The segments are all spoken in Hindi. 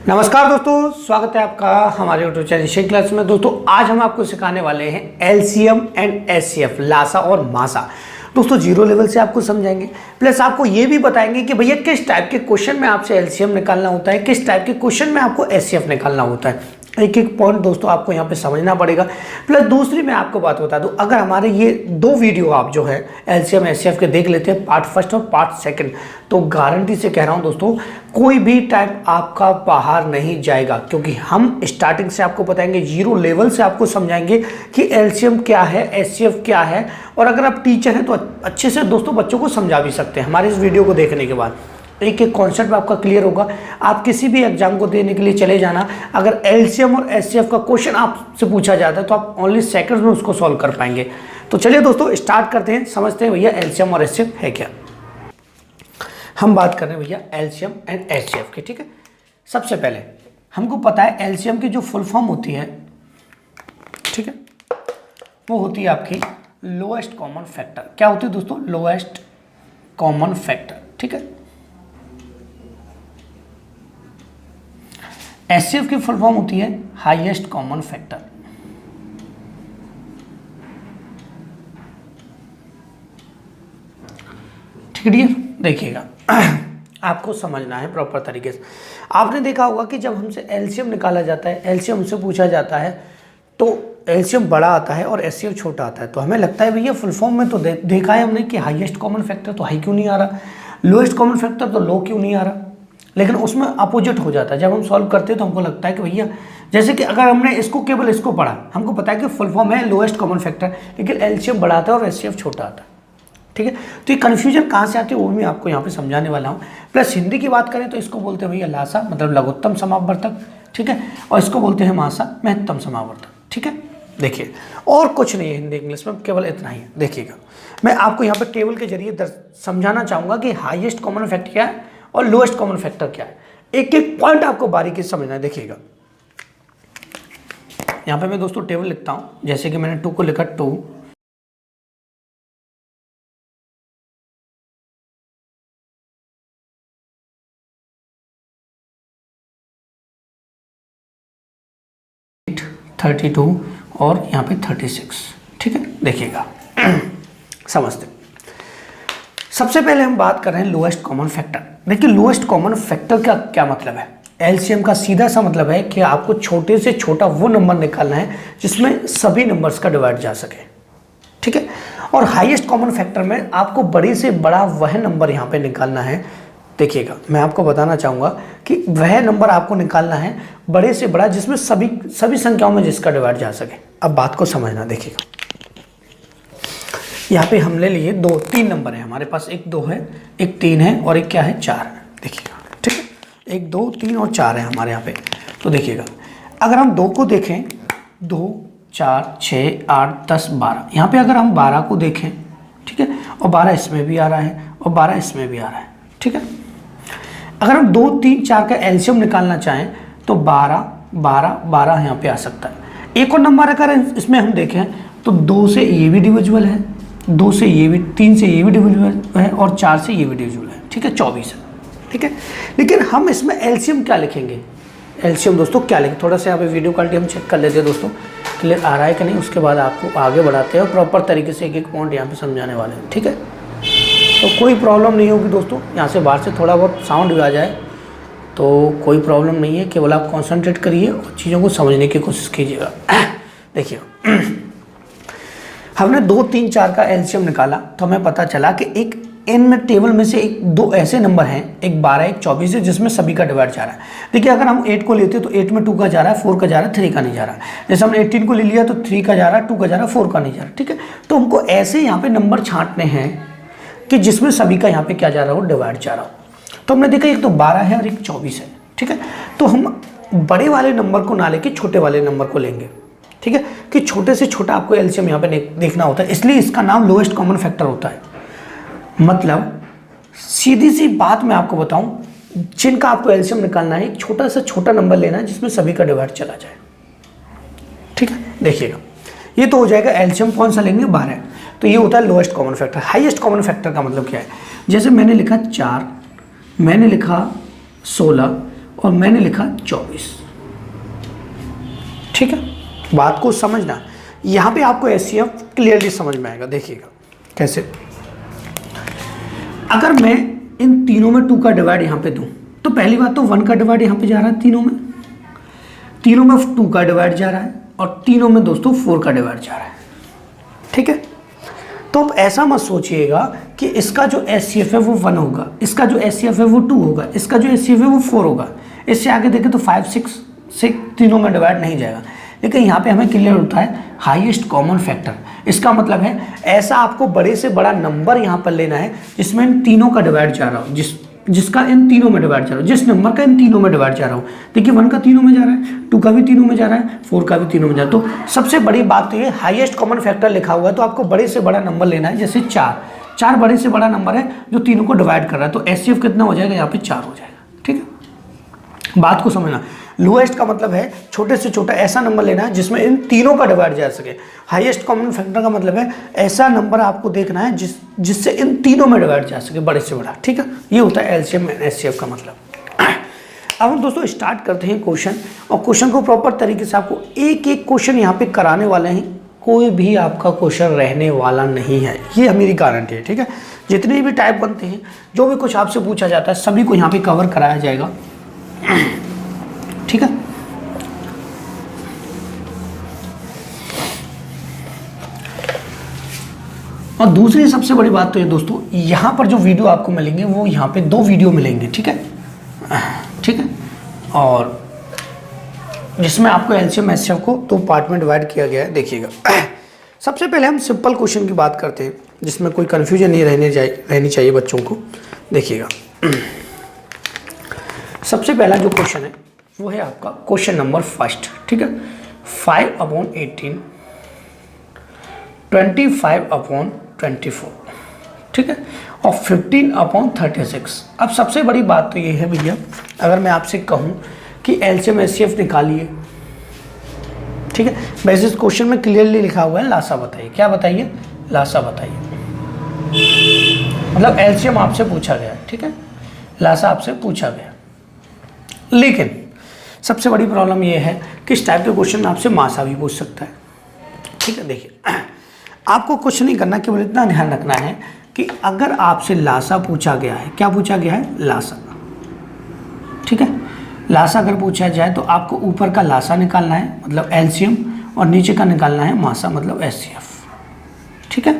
नमस्कार दोस्तों, स्वागत है आपका हमारे यूट्यूब चैनल शेख क्लास में। दोस्तों आज हम आपको सिखाने वाले हैं एलसीएम एंड एचसीएफ, लासा और मासा। दोस्तों जीरो लेवल से आपको समझाएंगे, प्लस आपको ये भी बताएंगे कि भैया किस टाइप के क्वेश्चन में आपसे एलसीएम निकालना होता है, किस टाइप के क्वेश्चन में आपको एचसीएफ निकालना होता है। एक एक पॉइंट दोस्तों आपको यहाँ पे समझना पड़ेगा। प्लस दूसरी मैं आपको बात बता दूं, अगर हमारे ये दो वीडियो आप जो है एलसीएम एचसीएफ के देख लेते हैं, पार्ट फर्स्ट और पार्ट सेकंड, तो गारंटी से कह रहा हूँ दोस्तों कोई भी टाइप आपका बाहर नहीं जाएगा, क्योंकि हम स्टार्टिंग से आपको बताएंगे, जीरो लेवल से आपको समझाएंगे कि एलसीएम क्या है, एचसीएफ क्या है। और अगर आप टीचर हैं तो अच्छे से दोस्तों बच्चों को समझा भी सकते हैं। हमारे इस वीडियो को देखने के बाद एक एक कॉन्सेप्ट आपका क्लियर होगा। आप किसी भी एग्जाम को देने के लिए चले जाना, अगर एलसीएम और एचसीएफ का क्वेश्चन आपसे पूछा जाता है तो आप ओनली सेकंड्स में उसको सॉल्व कर पाएंगे। तो चलिए दोस्तों स्टार्ट करते हैं, समझते हैं भैया एलसीएम और एचसीएफ है क्या। हम बात कर रहे हैं भैया एलसीएम एंड एचसीएफ की, ठीक है। सबसे पहले हमको पता है एलसीएम की जो फुल फॉर्म होती है, ठीक है, वो होती है आपकी लोएस्ट कॉमन फैक्टर। क्या होती है दोस्तों? लोएस्ट कॉमन फैक्टर, ठीक है। एचसीएफ की फुल फॉर्म होती है हाईएस्ट कॉमन फैक्टर। ठीक है, देखिएगा आपको समझना है प्रॉपर तरीके से। आपने देखा होगा कि जब हमसे एलसीएम निकाला जाता है, एलसीएम से पूछा जाता है तो एलसीएम बड़ा आता है और एचसीएफ छोटा आता है, तो हमें लगता है भैया फुल फॉर्म में तो देखा है हमने कि हाईएस्ट कॉमन फैक्टर तो हाई क्यों नहीं आ रहा, लोएस्ट कॉमन फैक्टर तो लो क्यों नहीं आ रहा। लेकिन उसमें अपोजिट हो जाता है। जब हम सॉल्व करते हैं तो हमको लगता है कि भैया जैसे कि अगर हमने इसको केवल इसको पढ़ा, हमको पता है कि फुल फॉर्म है लोएस्ट कॉमन फैक्टर, लेकिन एलसीएम बड़ा आता है और एचसीएफ छोटा आता है, ठीक है। तो ये कन्फ्यूजन कहाँ से आती है वो भी आपको यहाँ पे समझाने वाला हूँ। प्लस हिंदी की बात करें तो इसको बोलते हैं भैया लासा, मतलब लघुत्तम समावर्तक, ठीक है, और इसको बोलते हैं मासा, महत्तम समावर्तक, ठीक है। देखिए और कुछ नहीं है हिंदी इंग्लिश में, केवल इतना ही है। देखिएगा मैं आपको यहाँ पर टेबल के जरिए समझाना चाहूँगा कि हाईएस्ट कॉमन फैक्टर क्या है और लोएस्ट कॉमन फैक्टर क्या है। एक एक पॉइंट आपको बारीकी से समझना है। देखिएगा यहाँ पे मैं दोस्तों टेबल लिखता हूँ, जैसे कि मैंने 2 को लिखा 2, थर्टी 32 और यहाँ पे 36, ठीक है। देखिएगा समझते। सबसे पहले हम बात कर रहे हैं लोएस्ट कॉमन फैक्टर। देखिए लोएस्ट कॉमन फैक्टर का क्या मतलब है। एलसीएम का सीधा सा मतलब है कि आपको छोटे से छोटा वो नंबर निकालना है जिसमें सभी नंबर्स का डिवाइड जा सके, ठीक है। और हाईएस्ट कॉमन फैक्टर में आपको बड़े से बड़ा वह नंबर यहाँ पे निकालना है। देखिएगा मैं आपको बताना चाहूँगा कि वह नंबर आपको निकालना है बड़े से बड़ा जिसमें सभी संख्याओं में जिसका डिवाइड जा सके। अब बात को समझना। देखिएगा यहाँ पे हमने लिए 3 नंबर है हमारे पास, एक 2 है, एक 3 है और एक क्या है 4 है। देखिएगा ठीक है, 1 2 3 और 4 है हमारे यहाँ पे। तो देखिएगा अगर हम 2 को देखें, 2 4 6 8 10 12, यहाँ पे अगर हम 12 को देखें, ठीक है, और 12 इसमें भी आ रहा है और 12 इसमें भी आ रहा है, ठीक है। अगर हम 2 3 4 का एलसीएम निकालना चाहें तो 12 12 12 यहाँ पे आ सकता है। एक और नंबर अगर इसमें हम देखें तो 2 से ये भी डिविजिबल है, 2 से ये भी, 3 से ये भी डिविजिबल है और 4 से ये भी डिविजिबल है, ठीक है, 24 है, ठीक है। लेकिन हम इसमें एलसीएम क्या लिखेंगे, एलसीएम दोस्तों क्या लिखें, थोड़ा सा यहाँ पे वीडियो क्वालिटी हम चेक कर लेते हैं दोस्तों, क्लियर आ रहा है कि नहीं, उसके बाद आपको आगे बढ़ाते हैं और प्रॉपर तरीके से एक एक पॉइंट यहाँ पे समझाने वाले हैं, ठीक है। तो कोई प्रॉब्लम नहीं होगी दोस्तों, यहाँ से बाहर से थोड़ा बहुत साउंड भी आ जाए तो कोई प्रॉब्लम नहीं है, केवल आप कॉन्सेंट्रेट करिए और चीज़ों को समझने की कोशिश कीजिएगा। देखिए हमने 2 3 4 का एलसीएम निकाला तो हमें पता चला कि एक एन में टेबल में से 2 ऐसे नंबर हैं, एक 12 एक 24 है, जिसमें सभी का डिवाइड जा रहा है। देखिए अगर हम 8 को लेते तो 8 में 2 का जा रहा है, 4 का जा रहा है, 3 का नहीं जा रहा है। जैसे हमने 18 को ले लिया तो 3 का जा रहा है, 2 का जा रहा है, 4 का नहीं जा रहा, ठीक है। तो हमको ऐसे यहाँ पे नंबर छांटने हैं कि जिसमें सभी का यहाँ पे क्या जा रहा हो, डिवाइड जा रहा हो। तो हमने देखा एक तो 12 है और एक 24 है, ठीक है। तो हम बड़े वाले नंबर को ना लेके छोटे वाले नंबर को लेंगे, ठीक है, कि छोटे से छोटा आपको एलसीएम यहाँ पे देखना होता है, इसलिए इसका नाम लोएस्ट कॉमन फैक्टर होता है। मतलब सीधी सी बात मैं आपको बताऊं, जिनका आपको एलसीएम निकालना है एक छोटा से छोटा नंबर लेना है जिसमें सभी का डिवाइड चला जाए, ठीक है। देखिएगा ये तो हो जाएगा एलसीएम कौन सा लेंगे, 12। तो ये होता है lowest common factor. Highest common factor का मतलब क्या है, जैसे मैंने लिखा 4, मैंने लिखा 16 और मैंने लिखा 24। ठीक है, बात को समझना, यहाँ पे आपको एचसीएफ क्लियरली समझ में आएगा। देखिएगा कैसे, अगर मैं इन तीनों में 2 का डिवाइड यहाँ पे दूं तो पहली बात तो 1 का डिवाइड यहाँ पे जा रहा है, तीनों में 2 का डिवाइड जा रहा है और तीनों में दोस्तों 4 का डिवाइड जा रहा है। ठीक है, तो अब ऐसा मत सोचिएगा कि इसका जो एचसीएफ है वो 1 होगा, इसका जो एचसीएफ है वो 2 होगा, इसका जो एचसीएफ है वो 4 होगा। इससे आगे देखें तो 5, 6 से तीनों में डिवाइड नहीं जाएगा। लेकिन यहाँ पे हमें क्लियर होता है हाईएस्ट कॉमन फैक्टर। इसका मतलब है ऐसा आपको बड़े से बड़ा नंबर यहाँ पर लेना है जिसमें इन तीनों का डिवाइड जा रहा हो, जिसका इन तीनों में डिवाइड जा रहा हो, जिस नंबर का इन तीनों में डिवाइड जा रहा हो। देखिए 1 का तीनों में जा रहा है, 2 का भी तीनों में जा रहा है, 4 का भी तीनों में जा रहा है। तो सबसे बड़ी बात तो ये हाईएस्ट कॉमन फैक्टर लिखा हुआ है, तो आपको बड़े से बड़ा नंबर लेना है। जैसे 4 बड़े से बड़ा नंबर है जो तीनों को डिवाइड कर रहा है, तो एचसीएफ कितना हो जाएगा, यहाँ पे 4 हो जाएगा। ठीक है, बात को समझना। लोएस्ट का मतलब है छोटे से छोटा ऐसा नंबर लेना है जिसमें इन तीनों का डिवाइड जा सके। हाईएस्ट कॉमन फैक्टर का मतलब है ऐसा नंबर आपको देखना है जिससे इन तीनों में डिवाइड जा सके, बड़े से बड़ा। ठीक है, ये होता है एलसीएम एंड एचसीएफ का मतलब। अब हम दोस्तों स्टार्ट करते हैं क्वेश्चन, और क्वेश्चन को प्रॉपर तरीके से आपको एक एक क्वेश्चन यहाँ पे कराने वाले हैं। कोई भी आपका क्वेश्चन रहने वाला नहीं है, ये मेरी गारंटी है। ठीक है, जितने भी टाइप बनते हैं, जो भी कुछ आपसे पूछा जाता है, सभी को यहाँ पे कवर कराया जाएगा। ठीक है, और दूसरी सबसे बड़ी बात तो ये दोस्तों, यहाँ पर जो वीडियो आपको मिलेंगे वो यहाँ पे 2 वीडियो मिलेंगे। ठीक है, ठीक है, और जिसमें आपको एलसीएम एचसीएफ को 2 पार्ट में डिवाइड किया गया है। देखिएगा, सबसे पहले हम सिंपल क्वेश्चन की बात करते हैं जिसमें कोई कन्फ्यूजन नहीं रहनी चाहिए बच्चों को। देखिएगा, सबसे पहला जो क्वेश्चन है वो है आपका क्वेश्चन नंबर 1। ठीक है, 5/18, 25/24। ठीक है, और 15/36। अब सबसे बड़ी बात तो ये है भैया, अगर मैं आपसे कहूँ कि एलसीएम एचसीएफ निकालिए, ठीक है, वैसे इस क्वेश्चन में क्लियरली लिखा हुआ है लासा बताइए। क्या बताइए, लासा बताइए। मतलब एलसीएम आपसे पूछा गया। ठीक है, लासा आपसे पूछा गया, लेकिन सबसे बड़ी प्रॉब्लम ये है कि इस टाइप के क्वेश्चन में आपसे मासा भी पूछ सकता है। ठीक है, देखिए आपको कुछ नहीं करना, केवल इतना ध्यान रखना है कि अगर आपसे लासा पूछा गया है, क्या पूछा गया है, लासा। ठीक है, लासा अगर पूछा जाए तो आपको ऊपर का लासा निकालना है मतलब एलसीएम, और नीचे का निकालना है मासा मतलब एचसीएफ। ठीक है,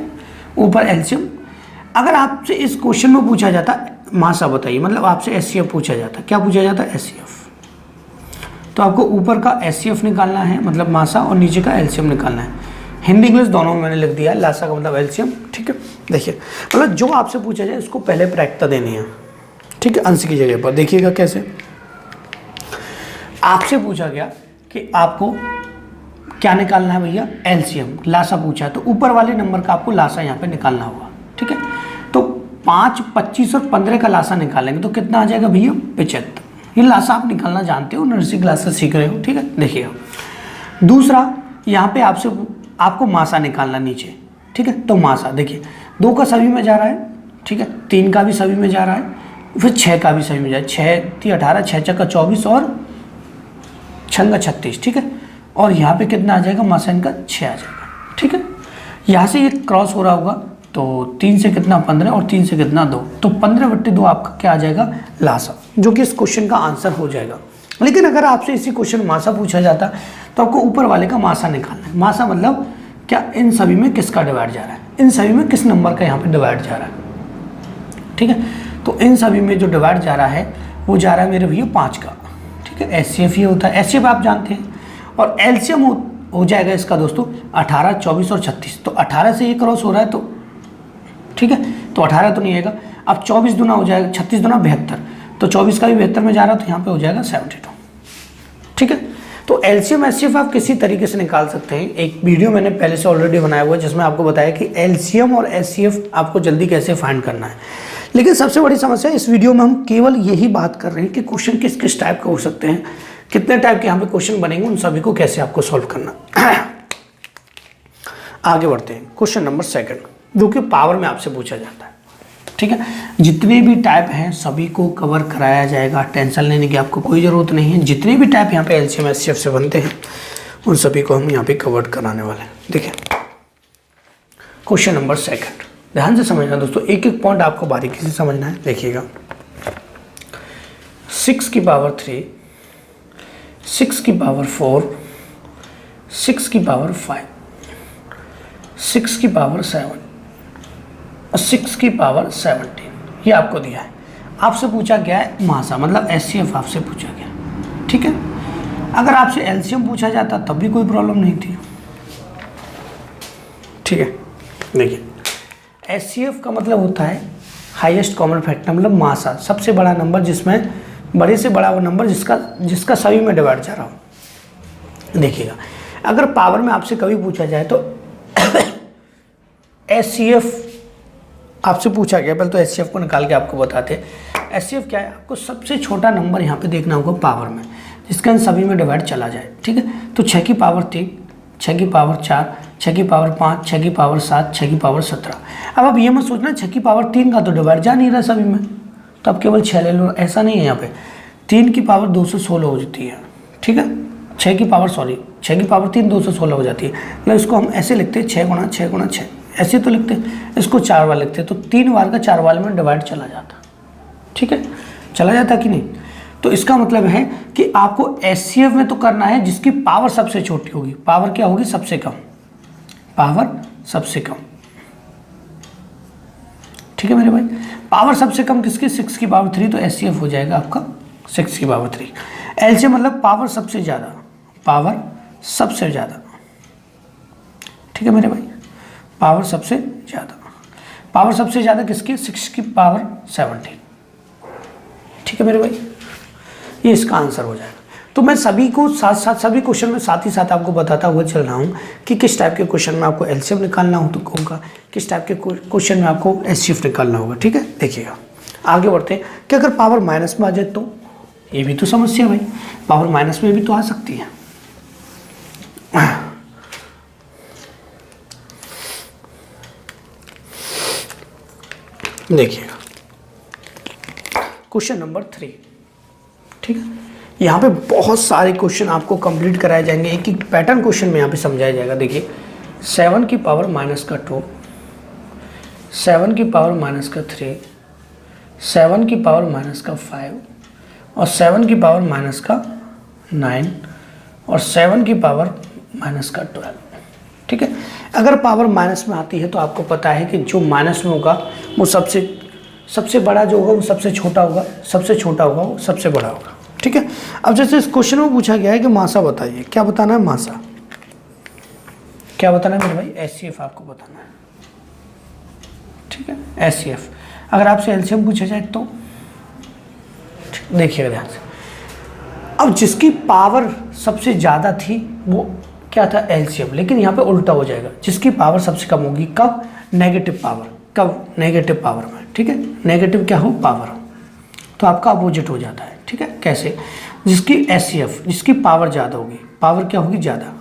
ऊपर एलसीएम। अगर आपसे इस क्वेश्चन में पूछा जाता मासा बताइए, मतलब आपसे एचसीएफ पूछा जाता, क्या पूछा जाता, एचसीएफ, तो आपको ऊपर का एचसीएफ निकालना है मतलब मासा, और नीचे का एलसीएम निकालना है। हिंदी इंग्लिश दोनों में मैंने लिख दिया है, लासा का मतलब एलसीएम। ठीक है, देखिए मतलब जो आपसे पूछा जाए उसको पहले प्रायिकता देनी है। ठीक है, अंश की जगह पर। देखिएगा कैसे, आपसे पूछा गया कि आपको क्या निकालना है भैया, एलसीएम। लासा पूछा है तो ऊपर वाले नंबर का आपको लासा यहाँ पे निकालना होगा। ठीक है, तो 5, 25 और 15 का लासा निकालेंगे तो कितना आ जाएगा भैया, 75। ये लासा आप निकालना जानते हो, नर्सरी क्लास से सीख रहे हो। ठीक है, देखिएगा दूसरा, यहाँ पे आपको मासा निकालना नीचे। ठीक है, तो मासा देखिए 2 का सभी में जा रहा है। ठीक है, 3 का भी सभी में जा रहा है, फिर 6 का भी सभी में जा रहा है। 6 3 18, 6 6 का 24 और 6 का 36। ठीक है, और यहाँ पे कितना आ जाएगा, मासा इनका 6 आ जाएगा। ठीक है, यहाँ से ये क्रॉस हो रहा होगा तो 3 से कितना 15 और 3 से कितना 2, तो 15/2 आपका क्या आ जाएगा, लासा, जो कि इस क्वेश्चन का आंसर हो जाएगा। लेकिन अगर आपसे इसी क्वेश्चन मासा पूछा जाता तो आपको ऊपर वाले का मासा निकालना है। मासा मतलब क्या, इन सभी में किसका डिवाइड जा रहा है, इन सभी में किस नंबर का यहाँ पे डिवाइड जा रहा है। ठीक है, तो इन सभी में जो डिवाइड जा रहा है वो जा रहा है मेरे भैया 5 का। ठीक है, एचसीएफ ये होता है, एचसीएफ आप जानते हैं, और एलसीएम हो जाएगा इसका दोस्तों 18, 24 और 36। तो 18 से ये क्रॉस हो रहा है, तो ठीक है, तो 18 तो नहीं आएगा। अब 24 दूना हो जाएगा, 36 दूना 72, तो 24 का भी 72 में जा रहा है, तो यहाँ पे हो जाएगा 72। ठीक है, तो एलसीएम एचसीएफ आप किसी तरीके से निकाल सकते हैं। एक वीडियो मैंने पहले से ऑलरेडी बनाया हुआ है जिसमें आपको बताया कि एलसीएम और एचसीएफ आपको जल्दी कैसे फाइंड करना है। लेकिन सबसे बड़ी समस्या इस वीडियो में हम केवल यही बात कर रहे हैं कि क्वेश्चन किस किस टाइप के हो सकते हैं, कितने टाइप के यहाँ पे क्वेश्चन बनेंगे, उन सभी को कैसे आपको सॉल्व करना। आगे बढ़ते हैं, क्वेश्चन नंबर 2 जो कि पावर में आपसे पूछा जाता है। ठीक है। जितने भी टाइप हैं सभी को कवर कराया जाएगा, टेंशन लेने की आपको कोई ज़रूरत नहीं है। जितने भी टाइप यहाँ पे एलसीएम एचसीएफ से बनते हैं उन सभी को हम यहाँ पे कवर कराने वाले हैं। देखिए क्वेश्चन नंबर 2, ध्यान से समझना दोस्तों, एक एक पॉइंट आपको बारीकी से समझना है। देखिएगा 6 की पावर 3, 6 की पावर 4, 6 की पावर 5, 6 की पावर 7 और 6 की पावर 17, ये आपको दिया है। आपसे पूछा गया है मासा, मतलब एचसीएफ आपसे पूछा गया, ठीक है। अगर आपसे एलसीएम पूछा जाता तब भी कोई प्रॉब्लम नहीं थी, ठीक है। देखिए एचसीएफ का मतलब होता है हाईएस्ट कॉमन फैक्टर, मतलब मासा, सबसे बड़ा नंबर जिसमें बड़े से बड़ा वो नंबर जिसका सभी में डिवाइड जा रहा हो। देखिएगा अगर पावर में आपसे कभी पूछा जाए तो एचसीएफ आपसे पूछा गया, पहले तो एचसीएफ को निकाल के आपको बताते हैं। एचसीएफ क्या है, आपको सबसे छोटा नंबर यहाँ पे देखना होगा पावर में, जिसका इन सभी में डिवाइड चला जाए, ठीक है। तो 6 की पावर 3, 6 की पावर 4, 6 की पावर 5, 6 की पावर 7, 6 की पावर 17। अब आप ये मत सोचना 6 की पावर 3 का तो डिवाइड जा नहीं रहा सभी में, तो आप केवल 6 ले लो, ऐसा नहीं है। यहाँ पे 3 की पावर 216 हो जाती है, ठीक है। 6 की पावर 3 216 हो जाती है, मतलब इसको हम ऐसे लिखते हैं 6 गुणा 6 गुणा 6, ऐसे तो लिखते हैं। इसको 4 बार लिखते हैं, तो 3 बार का 4 बार में डिवाइड चला जाता, ठीक है, चला जाता कि नहीं। तो इसका मतलब है कि आपको एचसीएफ में तो करना है जिसकी पावर सबसे छोटी होगी। पावर क्या होगी, सबसे कम, पावर सबसे कम, ठीक है मेरे भाई। पावर सबसे कम किसकी, 6 की पावर 3, तो एचसीएफ हो जाएगा आपका 6 की पावर 3। एलसीएम मतलब पावर सबसे ज़्यादा, पावर सबसे ज़्यादा, ठीक है मेरे भाई, पावर सबसे ज़्यादा। पावर सबसे ज़्यादा किसकी, 6 की पावर 17, ठीक है मेरे भाई, ये इसका आंसर हो जाएगा। तो मैं सभी को साथ साथ सभी क्वेश्चन में साथ ही साथ आपको बताता हुआ चल रहा हूँ कि किस टाइप के क्वेश्चन में आपको एलसीएम निकालना होगा, किस टाइप के क्वेश्चन में आपको एचसीएफ निकालना होगा, ठीक है। देखिएगा आगे बढ़ते हैं कि अगर पावर माइनस में आ जाए तो ये भी तो समस्या भाई, पावर माइनस में भी तो आ सकती है। देखिएगा क्वेश्चन नंबर 3, ठीक है। यहाँ पे बहुत सारे क्वेश्चन आपको कंप्लीट कराए जाएंगे, एक एक पैटर्न क्वेश्चन में यहाँ पे समझाया जाएगा। देखिए 7 की पावर माइनस का 2, 7 की पावर माइनस का 3, 7 की पावर माइनस का 5 और 7 की पावर माइनस का 9 और 7 की पावर माइनस का 12, ठीक है। अगर पावर माइनस में आती है तो आपको पता है कि जो माइनस में होगा वो सबसे बड़ा जो होगा वो सबसे छोटा होगा, सबसे छोटा होगा वो सबसे बड़ा होगा, ठीक है। अब जैसे इस क्वेश्चन में पूछा गया है कि मासा बताइए, क्या बताना है, मासा क्या बताना है मेरे भाई, एचसीएफ आपको बताना है, ठीक है, एचसीएफ। अगर आपसे एलसीएम पूछा जाए तो देखिएगा ध्यान से, अब जिसकी पावर सबसे ज़्यादा थी वो क्या था, एलसीएम, लेकिन यहाँ पे उल्टा हो जाएगा, जिसकी पावर सबसे कम होगी, कब, नेगेटिव पावर, कब, नेगेटिव पावर में, ठीक है। नेगेटिव क्या हो, पावर हो, तो आपका अपोजिट हो जाता है, ठीक है। कैसे, जिसकी एचसीएफ, जिसकी पावर ज़्यादा होगी, पावर क्या होगी, ज़्यादा,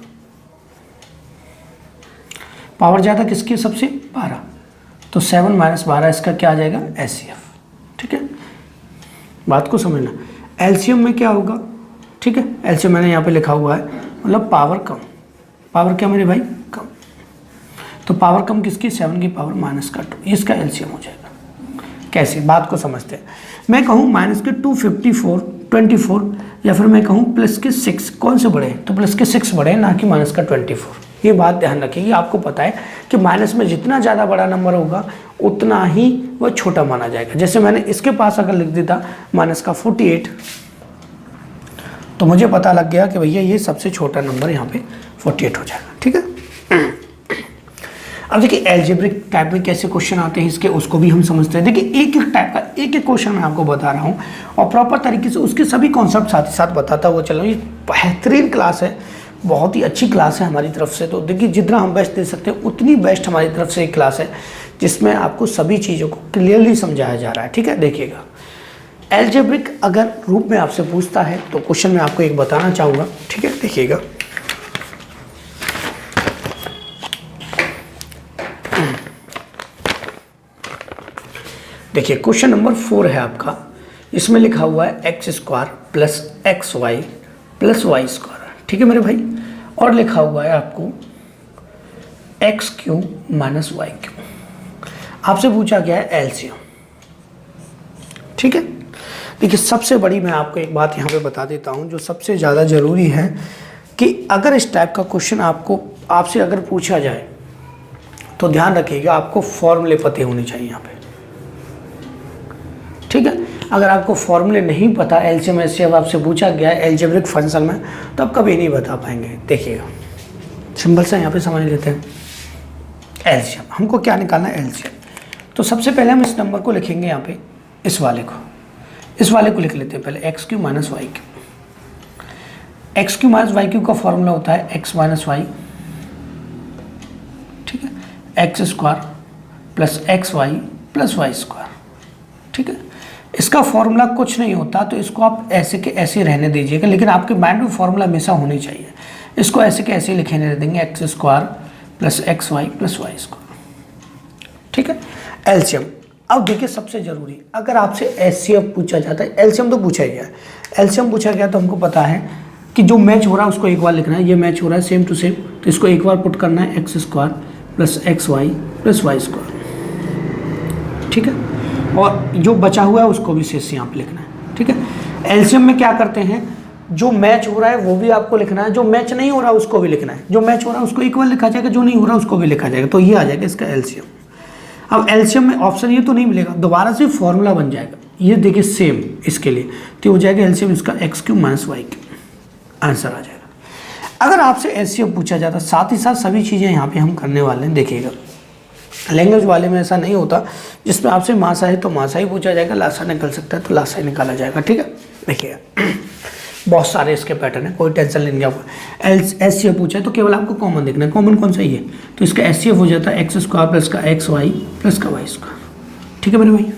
पावर ज़्यादा किसकी, सबसे 12, तो 7 माइनस 12 इसका क्या आ जाएगा, एचसीएफ, ठीक है। बात को समझना, एलसीएम में क्या होगा, ठीक है, एलसीएम मैंने यहाँ पे लिखा हुआ है, मतलब पावर कम, पावर क्या मेरे भाई, कम, तो पावर कम किसकी, 7 की पावर माइनस का 2, इसका एलसीएम हो जाएगा। कैसे, बात को समझते हैं। मैं कहूँ माइनस के 254 24 या फिर मैं कहूँ प्लस के 6, कौन से बड़े हैं, तो प्लस के 6 बड़े हैं, ना कि माइनस का 24। ये बात ध्यान रखिएगी, आपको पता है कि माइनस में जितना ज़्यादा बड़ा नंबर होगा उतना ही वह छोटा माना जाएगा। जैसे मैंने इसके पास अगर लिख देता माइनस का 48 तो मुझे पता लग गया कि भैया ये सबसे छोटा नंबर यहाँ पे 48 हो जाएगा, ठीक है। अब देखिए एल्जेब्रिक टाइप में कैसे क्वेश्चन आते हैं इसके, उसको भी हम समझते हैं। देखिए एक एक टाइप का एक एक क्वेश्चन मैं आपको बता रहा हूँ और प्रॉपर तरीके से उसके सभी कॉन्सेप्ट साथ ही साथ बताता हुआ चल रहा हूँ। ये बेहतरीन क्लास है, बहुत ही अच्छी क्लास है हमारी तरफ से। तो देखिए जितना हम बेस्ट दे सकते हैं उतनी बेस्ट हमारी तरफ से एक क्लास है जिसमें आपको सभी चीज़ों को क्लियरली समझाया जा रहा है, ठीक है। देखिएगा एल्जेब्रिक अगर रूप में आपसे पूछता है तो क्वेश्चन मैं आपको एक बताना चाहूँगा, ठीक है। देखिएगा देखिए क्वेश्चन नंबर 4 है आपका, इसमें लिखा हुआ है X square plus X Y plus Y square, ठीक है मेरे भाई, और लिखा हुआ है आपको X Q minus Y Q. आपसे पूछा गया है एलसीएम, ठीक है। देखिए सबसे बड़ी मैं आपको एक बात यहाँ पे बता देता हूँ जो सबसे ज़्यादा ज़रूरी है कि अगर इस टाइप का क्वेश्चन आपसे अगर पूछा जाए तो ध्यान रखिएगा आपको फॉर्मूले पते होने चाहिए यहाँ पे, ठीक है। अगर आपको फॉर्मूले नहीं पता एलसीएम एचसीएफ आपसे पूछा गया है एल्जेब्रिक फंक्शन में तो आप कभी नहीं बता पाएंगे। देखिएगा सिंपल सा यहाँ पे समझ लेते हैं एलसीएम, हमको क्या निकालना है एलसीएम। तो सबसे पहले हम इस नंबर को लिखेंगे यहाँ पे, इस वाले को लिख लेते हैं पहले X Q minus Y Q. X Q minus Y Q का फॉर्मूला होता है एक्स माइनस वाई, ठीक है, X square plus X Y plus Y square, ठीक है। इसका फॉर्मूला कुछ नहीं होता तो इसको आप ऐसे के ऐसे रहने दीजिएगा, लेकिन आपके माइंड में फॉर्मूला हमेशा होनी चाहिए। इसको ऐसे के ऐसे लिखे रह देंगे X square plus X Y plus Y square, ठीक है। एलसीएम, अब देखिए सबसे जरूरी, अगर आपसे एचसीएफ पूछा जाता है, एलसीएम तो पूछा ही गया, एलसीएम पूछा गया तो हमको पता है कि जो मैच हो रहा है उसको एक बार लिखना है, ये मैच हो रहा है सेम टू सेम, तो इसको एक बार पुट करना है X square plus X Y plus Y square, ठीक है। और जो बचा हुआ है उसको भी शेष यहाँ पे लिखना है, ठीक है। एलसीएम में क्या करते हैं, जो मैच हो रहा है वो भी आपको लिखना है, जो मैच नहीं हो रहा है उसको भी लिखना है, जो मैच हो रहा है उसको एक बार लिखा जाएगा, जो नहीं हो रहा है उसको भी लिखा जाएगा, तो ये आ जाएगा इसका एलसीएम। अब एलसीएम में ऑप्शन ये तो नहीं मिलेगा, दोबारा से फॉर्मूला बन जाएगा, ये देखिए सेम इसके लिए, तो हो जाएगा एलसीएम इसका x Q minus Y q, answer आ जाएगा। अगर आपसे एलसीएम पूछा जाता, साथ ही साथ सभी चीज़ें यहाँ पे हम करने वाले हैं, देखिएगा लैंग्वेज वाले में ऐसा नहीं होता, जिसमें आपसे मासा है तो मासा ही पूछा जाएगा, लासा निकल सकता है तो लासा ही निकाला जाएगा, ठीक है। देखिएगा बहुत सारे इसके पैटर्न है, कोई टेंशन नहीं लिया। एचसीएफ पूछा है तो केवल आपको कॉमन देखना है, कॉमन कौन सा ही है, तो इसका एचसीएफ हो जाता है एक्स स्क्वायर प्लस का एक्स वाई प्लस का वाई स्क्वायर, ठीक है मेरे भाई।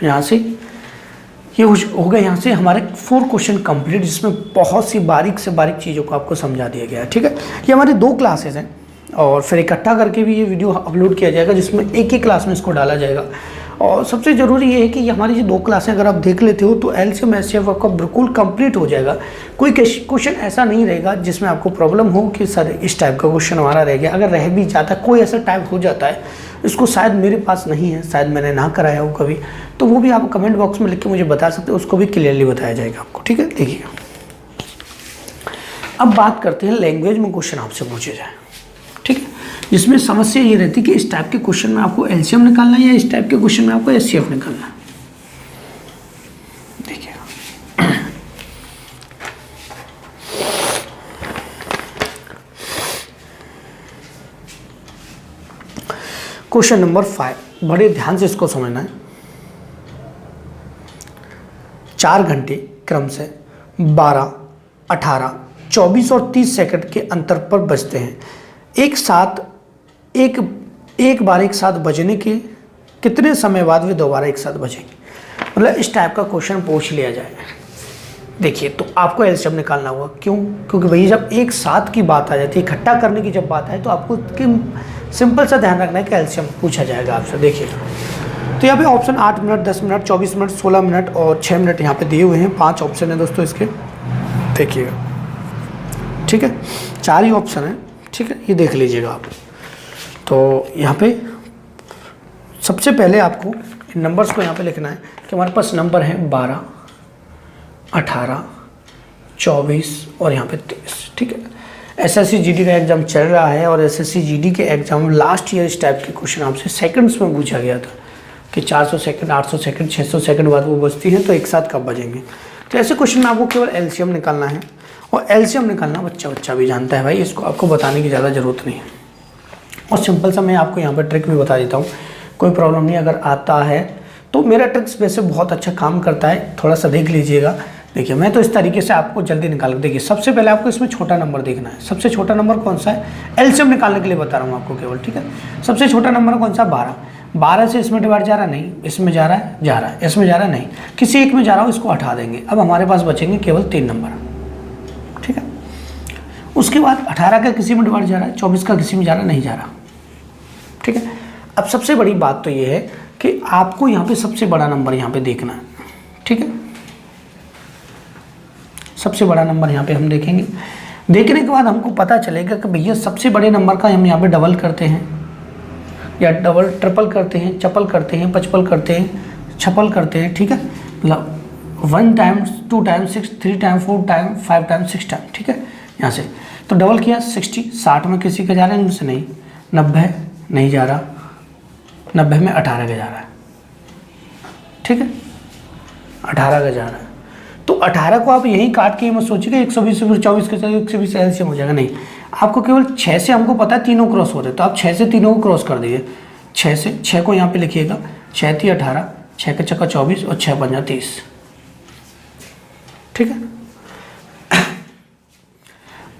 यहाँ से ये हो गए, यहाँ से हमारे 4 क्वेश्चन कंप्लीट, जिसमें बहुत सी बारीक से बारीक चीज़ों को आपको समझा दिया गया है, ठीक है। ये हमारे 2 क्लासेज हैं और फिर इकट्ठा करके भी ये वीडियो अपलोड किया जाएगा, जिसमें एक ही क्लास में इसको डाला जाएगा। और सबसे ज़रूरी ये है कि ये हमारी जो 2 क्लासें अगर आप देख लेते हो तो एलसीएम एचसीएफ आपका बिल्कुल कंप्लीट हो जाएगा। कोई क्वेश्चन ऐसा नहीं रहेगा जिसमें आपको प्रॉब्लम हो कि सर इस टाइप का क्वेश्चन हमारा रह गया। अगर रह भी जाता है, कोई ऐसा टाइप हो जाता है, इसको शायद मेरे पास नहीं है, शायद मैंने ना कराया हो कभी, तो वो भी आप कमेंट बॉक्स में लिख के मुझे बता सकते हो, उसको भी क्लियरली बताया जाएगा आपको, ठीक है। देखिए अब बात करते हैं लैंग्वेज में क्वेश्चन आपसे पूछे जाए, ठीक है, जिसमें समस्या ये रहती है कि इस टाइप के क्वेश्चन में आपको एलसीएम निकालना है या इस टाइप के क्वेश्चन में आपको एचसीएफ निकालना है। देखिए क्वेश्चन नंबर 5, बड़े ध्यान से इसको समझना है। 4 घंटे क्रम से 12, 18, 24 और 30 सेकंड के अंतर पर बजते हैं। एक बार एक साथ बजने के कितने समय बाद वे दोबारा एक साथ बजेंगे, मतलब इस टाइप का क्वेश्चन पूछ लिया जाएगा। देखिए तो आपको एलसीएम निकालना होगा, क्यों, क्योंकि भैया जब एक साथ की बात आ जाती है, इकट्ठा करने की जब बात आए तो आपको सिंपल सा ध्यान रखना है कि एलसीएम पूछा जाएगा आपसे। देखिएगा तो यहाँ पे option 8 minute, 10 minute, 24 minute, 16 minute और 6 मिनट यहाँ पे दिए हुए हैं। 5 ऑप्शन है दोस्तों इसके, देखिएगा, ठीक है, 4 ही ऑप्शन है, ठीक है, ये देख लीजिएगा आप। तो यहाँ पे सबसे पहले आपको इन नंबर्स को यहाँ पे लिखना है कि हमारे पास नंबर है 12, 18, 24 और यहाँ पे 23, ठीक है। एसएससी जीडी का एग्ज़ाम चल रहा है और एसएससी जीडी के एग्ज़ाम लास्ट ईयर इस टाइप के क्वेश्चन आपसे सेकंड्स में पूछा गया था कि 400 सेकंड, 800 सेकंड, 600 सेकंड बाद वो बजती है, तो एक साथ कब बजेंगे। तो ऐसे क्वेश्चन में आपको केवल एलसीएम निकालना है, और एलसीएम निकालना बच्चा भी जानता है भाई, इसको आपको बताने की ज़्यादा ज़रूरत नहीं है। और सिंपल सा मैं आपको यहाँ पर ट्रिक भी बता देता हूँ, कोई प्रॉब्लम नहीं, अगर आता है तो मेरा ट्रिक्स वैसे बहुत अच्छा काम करता है, थोड़ा सा देख लीजिएगा। देखिए मैं तो इस तरीके से आपको जल्दी निकाल, देखिए सबसे पहले आपको इसमें छोटा नंबर देखना है। सबसे छोटा नंबर कौन सा है, एलसीएम निकालने के लिए बता रहा हूँ आपको केवल, ठीक है। सबसे छोटा नंबर कौन सा, 12। 12 से इसमें डिवाइड जा रहा नहीं, इसमें जा रहा है, इसमें जा रहा नहीं, किसी एक में जा रहा हो, इसको हटा देंगे। अब हमारे पास बचेंगे केवल 3 नंबर, ठीक है। उसके बाद 18 का किसी में डिवाइड जा रहा है, 24 का किसी में जा रहा नहीं जा रहा, ठीक है। अब सबसे बड़ी बात तो ये है कि आपको यहाँ पे सबसे बड़ा नंबर यहाँ पे देखना है, ठीक है। सबसे बड़ा नंबर यहाँ पे हम देखेंगे। देखने के बाद हमको पता चलेगा कि भैया सबसे बड़े नंबर का हम यहाँ पे डबल करते हैं या डबल ट्रिपल करते हैं, चपल करते हैं, पचपल करते हैं, छपल करते हैं, ठीक है। मतलब 1 times 2 times 6 3 times 4 times 5 times 6 time, ठीक है। यहाँ से तो डबल किया 60, 60 में किसी का जा रहा है इनमें से नहीं, 90 नहीं जा रहा, 90 में 18 का जा रहा है, ठीक है, 18 का जा रहा है। तो 18 को आप यहीं काट के मत सोचिएगा 120 से 24 के साथ 120 एलसीएम हो जाएगा, नहीं। आपको केवल 6 से हमको पता है तीनों क्रॉस हो रहे हैं, तो आप 6 से तीनों को क्रॉस कर दीजिए। 6 से 6 को यहाँ पे लिखिएगा, 6 3 18, 6 का चक्का 24 और 6 5 30, ठीक है।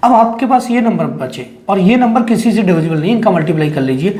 अब आपके पास ये नंबर बचे और ये नंबर किसी से डिविजिबल नहीं, इनका मल्टीप्लाई कर लीजिए।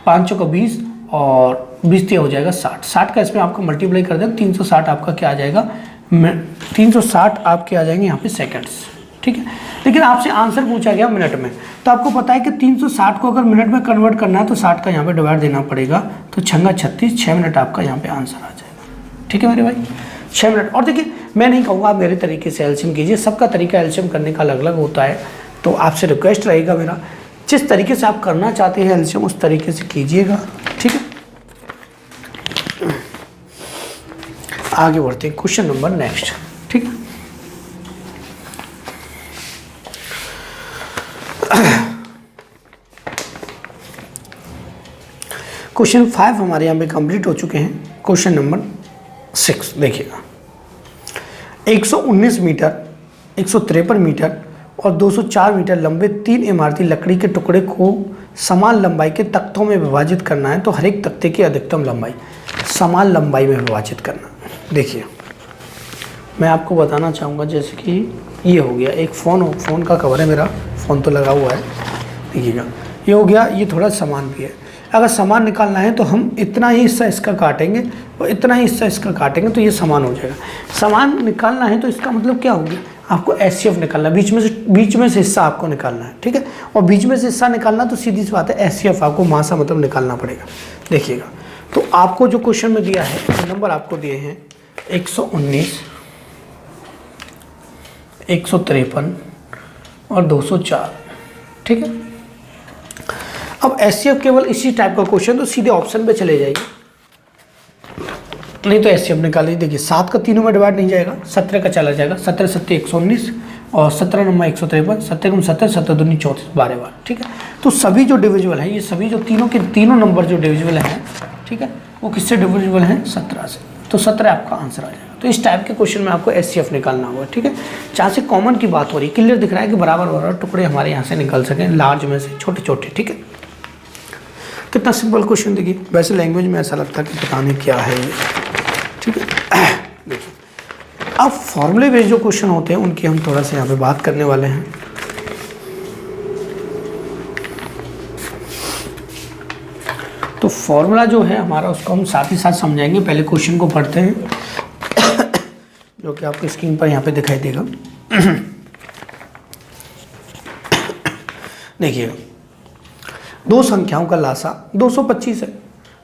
5 चौका 20 और 20 हो जाएगा 60, 60 का इसमें आपको मल्टीप्लाई कर दें 360 आपका क्या आ जाएगा, 360 आपके आ जाएंगे यहाँ पे सेकंड्स, ठीक है। लेकिन आपसे आंसर पूछा गया मिनट में, तो आपको पता है कि 360 को अगर मिनट में कन्वर्ट करना है तो 60 का यहाँ पे डिवाइड देना पड़ेगा, तो 6 36, 6 मिनट आपका यहाँ पे आंसर आ जाएगा, ठीक है मेरे भाई, 6 मिनट। और देखिए मैं नहीं कहूँगा आप मेरे तरीके से एलसीएम कीजिए, सबका तरीका एलसीएम करने का अलग अलग होता है, तो आपसे रिक्वेस्ट रहेगा मेरा, जिस तरीके से आप करना चाहते हैं एलसीएम उस तरीके से कीजिएगा, ठीक है। आगे बढ़ते हैं, क्वेश्चन नंबर नेक्स्ट, ठीक है। क्वेश्चन 5 हमारे यहाँ पे कंप्लीट हो चुके हैं। क्वेश्चन नंबर 6 देखिएगा, 119 मीटर, 153 मीटर और 204 मीटर लंबे 3 इमारती लकड़ी के टुकड़े को समान लंबाई के तख्तों में विभाजित करना है, तो हर एक तख्ते की अधिकतम लंबाई समान लंबाई में विभाजित करना। देखिए मैं आपको बताना चाहूँगा, जैसे कि ये हो गया एक फ़ोन का कवर है, मेरा फ़ोन तो लगा हुआ है, देखिएगा ये हो गया, ये थोड़ा सामान भी है। अगर सामान निकालना है तो हम इतना ही हिस्सा इसका काटेंगे और इतना ही हिस्सा इसका काटेंगे, तो ये सामान हो जाएगा। सामान निकालना है तो इसका मतलब क्या हो गया, आपको एचसीएफ निकालना है, बीच में से हिस्सा आपको निकालना है, ठीक है। और बीच में से हिस्सा निकालना तो सीधी सी बात है, एचसीएफ आपको मासा मतलब निकालना पड़ेगा। देखिएगा तो आपको जो क्वेश्चन में दिया है, नंबर आपको दिए हैं 119, 153 और 204, ठीक है। अब एचसीएफ केवल इसी टाइप का क्वेश्चन तो सीधे ऑप्शन पे चले जाइए, नहीं तो एचसीएफ निकालिए। देखिए 7 का तीनों में डिवाइड नहीं जाएगा, 17 का चला जाएगा, 17 7 119 और 17 नंबर 153, 7 17 7 दूनी 34, 12 बार, ठीक है। तो सभी जो डिविजिबल है, ये सभी जो तीनों के तीनों नंबर जो डिविजिबल हैं, ठीक है, वो किससे डिविजिबल हैं, 17 से, तो 17 आपका आंसर आ जाएगा। तो इस टाइप के क्वेश्चन में आपको एचसीएफ निकालना होगा, ठीक है। जहाँ से कॉमन की बात हो रही है, क्लियर दिख रहा है कि बराबर बराबर टुकड़े हमारे यहाँ से निकल सकें, लार्ज में से छोटे छोटे, ठीक है। कितना सिंपल क्वेश्चन, देखिए वैसे लैंग्वेज में ऐसा लगता है कि पता नहीं क्या है ये, ठीक है। देखिए अब फॉर्मूले बेस्ड जो क्वेश्चन होते हैं उनकी हम थोड़ा सा यहाँ पे बात करने वाले हैं। तो फॉर्मूला जो है हमारा उसको हम साथ ही साथ समझाएंगे। पहले क्वेश्चन को पढ़ते हैं जो कि आपको स्क्रीन पर यहाँ पे दिखाई देगा। देखिएगा दो संख्याओं का लासा 225 है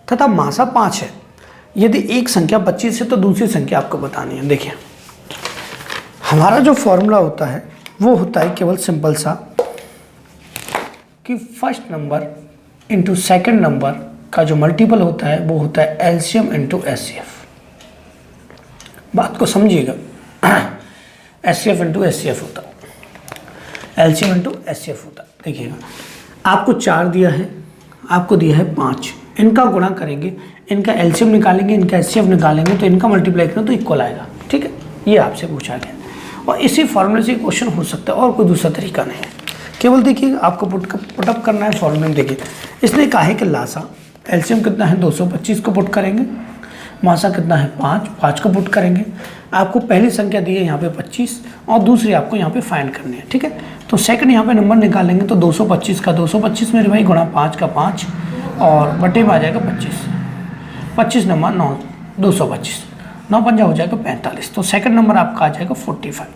तथा मासा 5 है। यदि एक संख्या 25 है तो दूसरी संख्या आपको बतानी है। देखिए हमारा जो फॉर्मूला होता है वो होता है केवल सिंपल सा कि first number into second number का जो मल्टीपल होता है वो होता है एलसीएम इंटू एचसीएफ। बात को समझिएगा, एचसीएफ इंटू एचसीएफ होता है, एलसीएम इंटू एचसीएफ होता है। देखिएगा आपको 4 दिया है, आपको दिया है 5, इनका गुणा करेंगे, इनका एलसीएम निकालेंगे, इनका एचसीएफ निकालेंगे तो इनका मल्टीप्लाई करें तो इक्वल आएगा, ठीक है। ये आपसे पूछा गया और इसी फॉर्मूले से क्वेश्चन हो सकता है और कोई दूसरा तरीका नहीं है। केवल देखिए आपको पुटअप करना है फॉर्मूले में। देखिए इसने कहा है कि लासा एलसीएम कितना है 225 को पुट करेंगे, मासा कितना है 5 को पुट करेंगे। आपको पहली संख्या दी है यहाँ पे 25 और दूसरी आपको यहाँ पे फाइंड करनी है, ठीक है। तो सेकंड यहाँ पे नंबर निकालेंगे तो 225 का 225 मेरे भाई गुणा 5 का 5 और बटे में आ जाएगा 25 नंबर 9 225 9 पंजा हो जाएगा 45। तो सेकंड नंबर आपका आ जाएगा 45,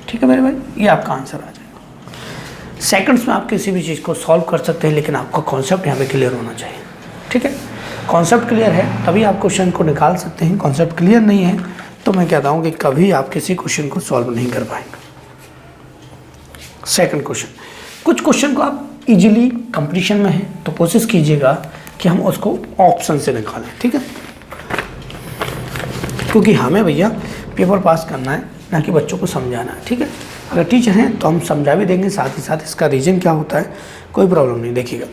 ठीक है मेरे भाई, ये आपका आंसर आ जाएगा। सेकंड्स में आप किसी भी चीज़ को सॉल्व कर सकते हैं लेकिन आपका कॉन्सेप्ट यहाँ पे क्लियर होना चाहिए, ठीक है। कॉन्सेप्ट क्लियर है तभी आप क्वेश्चन को निकाल सकते हैं, कॉन्सेप्ट क्लियर नहीं है तो मैं कहता हूँ कि कभी आप किसी क्वेश्चन को सॉल्व नहीं कर पाएंगे। सेकंड क्वेश्चन, कुछ क्वेश्चन को आप इजीली कंपटीशन में है तो कोशिश कीजिएगा कि हम उसको ऑप्शन से निकालें, ठीक है, क्योंकि हमें भैया पेपर पास करना है ना कि बच्चों को समझाना है, ठीक है। अगर टीचर हैं तो हम समझा भी देंगे, साथ ही साथ इसका रीजन क्या होता है कोई प्रॉब्लम नहीं। देखिएगा